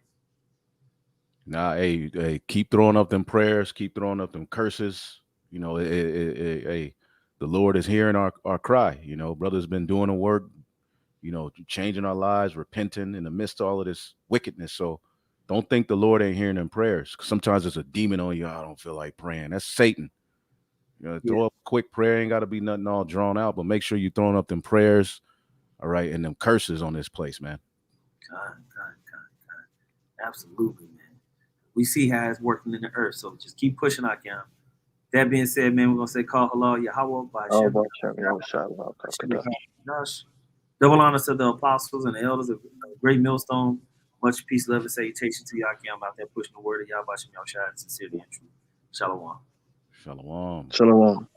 Nah, hey, keep throwing up them prayers, keep throwing up them curses. You know, hey, the Lord is hearing our cry. You know, brothers been doing the work, you know, changing our lives, repenting in the midst of all of this wickedness. So don't think the Lord ain't hearing them prayers. Sometimes there's a demon on you. I don't feel like praying. That's Satan. You know, throw up a quick prayer. Ain't got to be nothing all drawn out, but make sure you throwing up them prayers, all right, and them curses on this place, man. Absolutely, man. We see how it's working in the earth, so just keep pushing out, Cam. That being said, man, we're gonna say call halal Yahweh by Oh, Shem. but Josh. Double honor to the apostles and the elders of Great Millstone. Much peace, love, and salutation to y'all. Cam out there pushing the word of Yahweh Shem Yahushua, sincerity and truth. Shalom. Shalom. Shalom.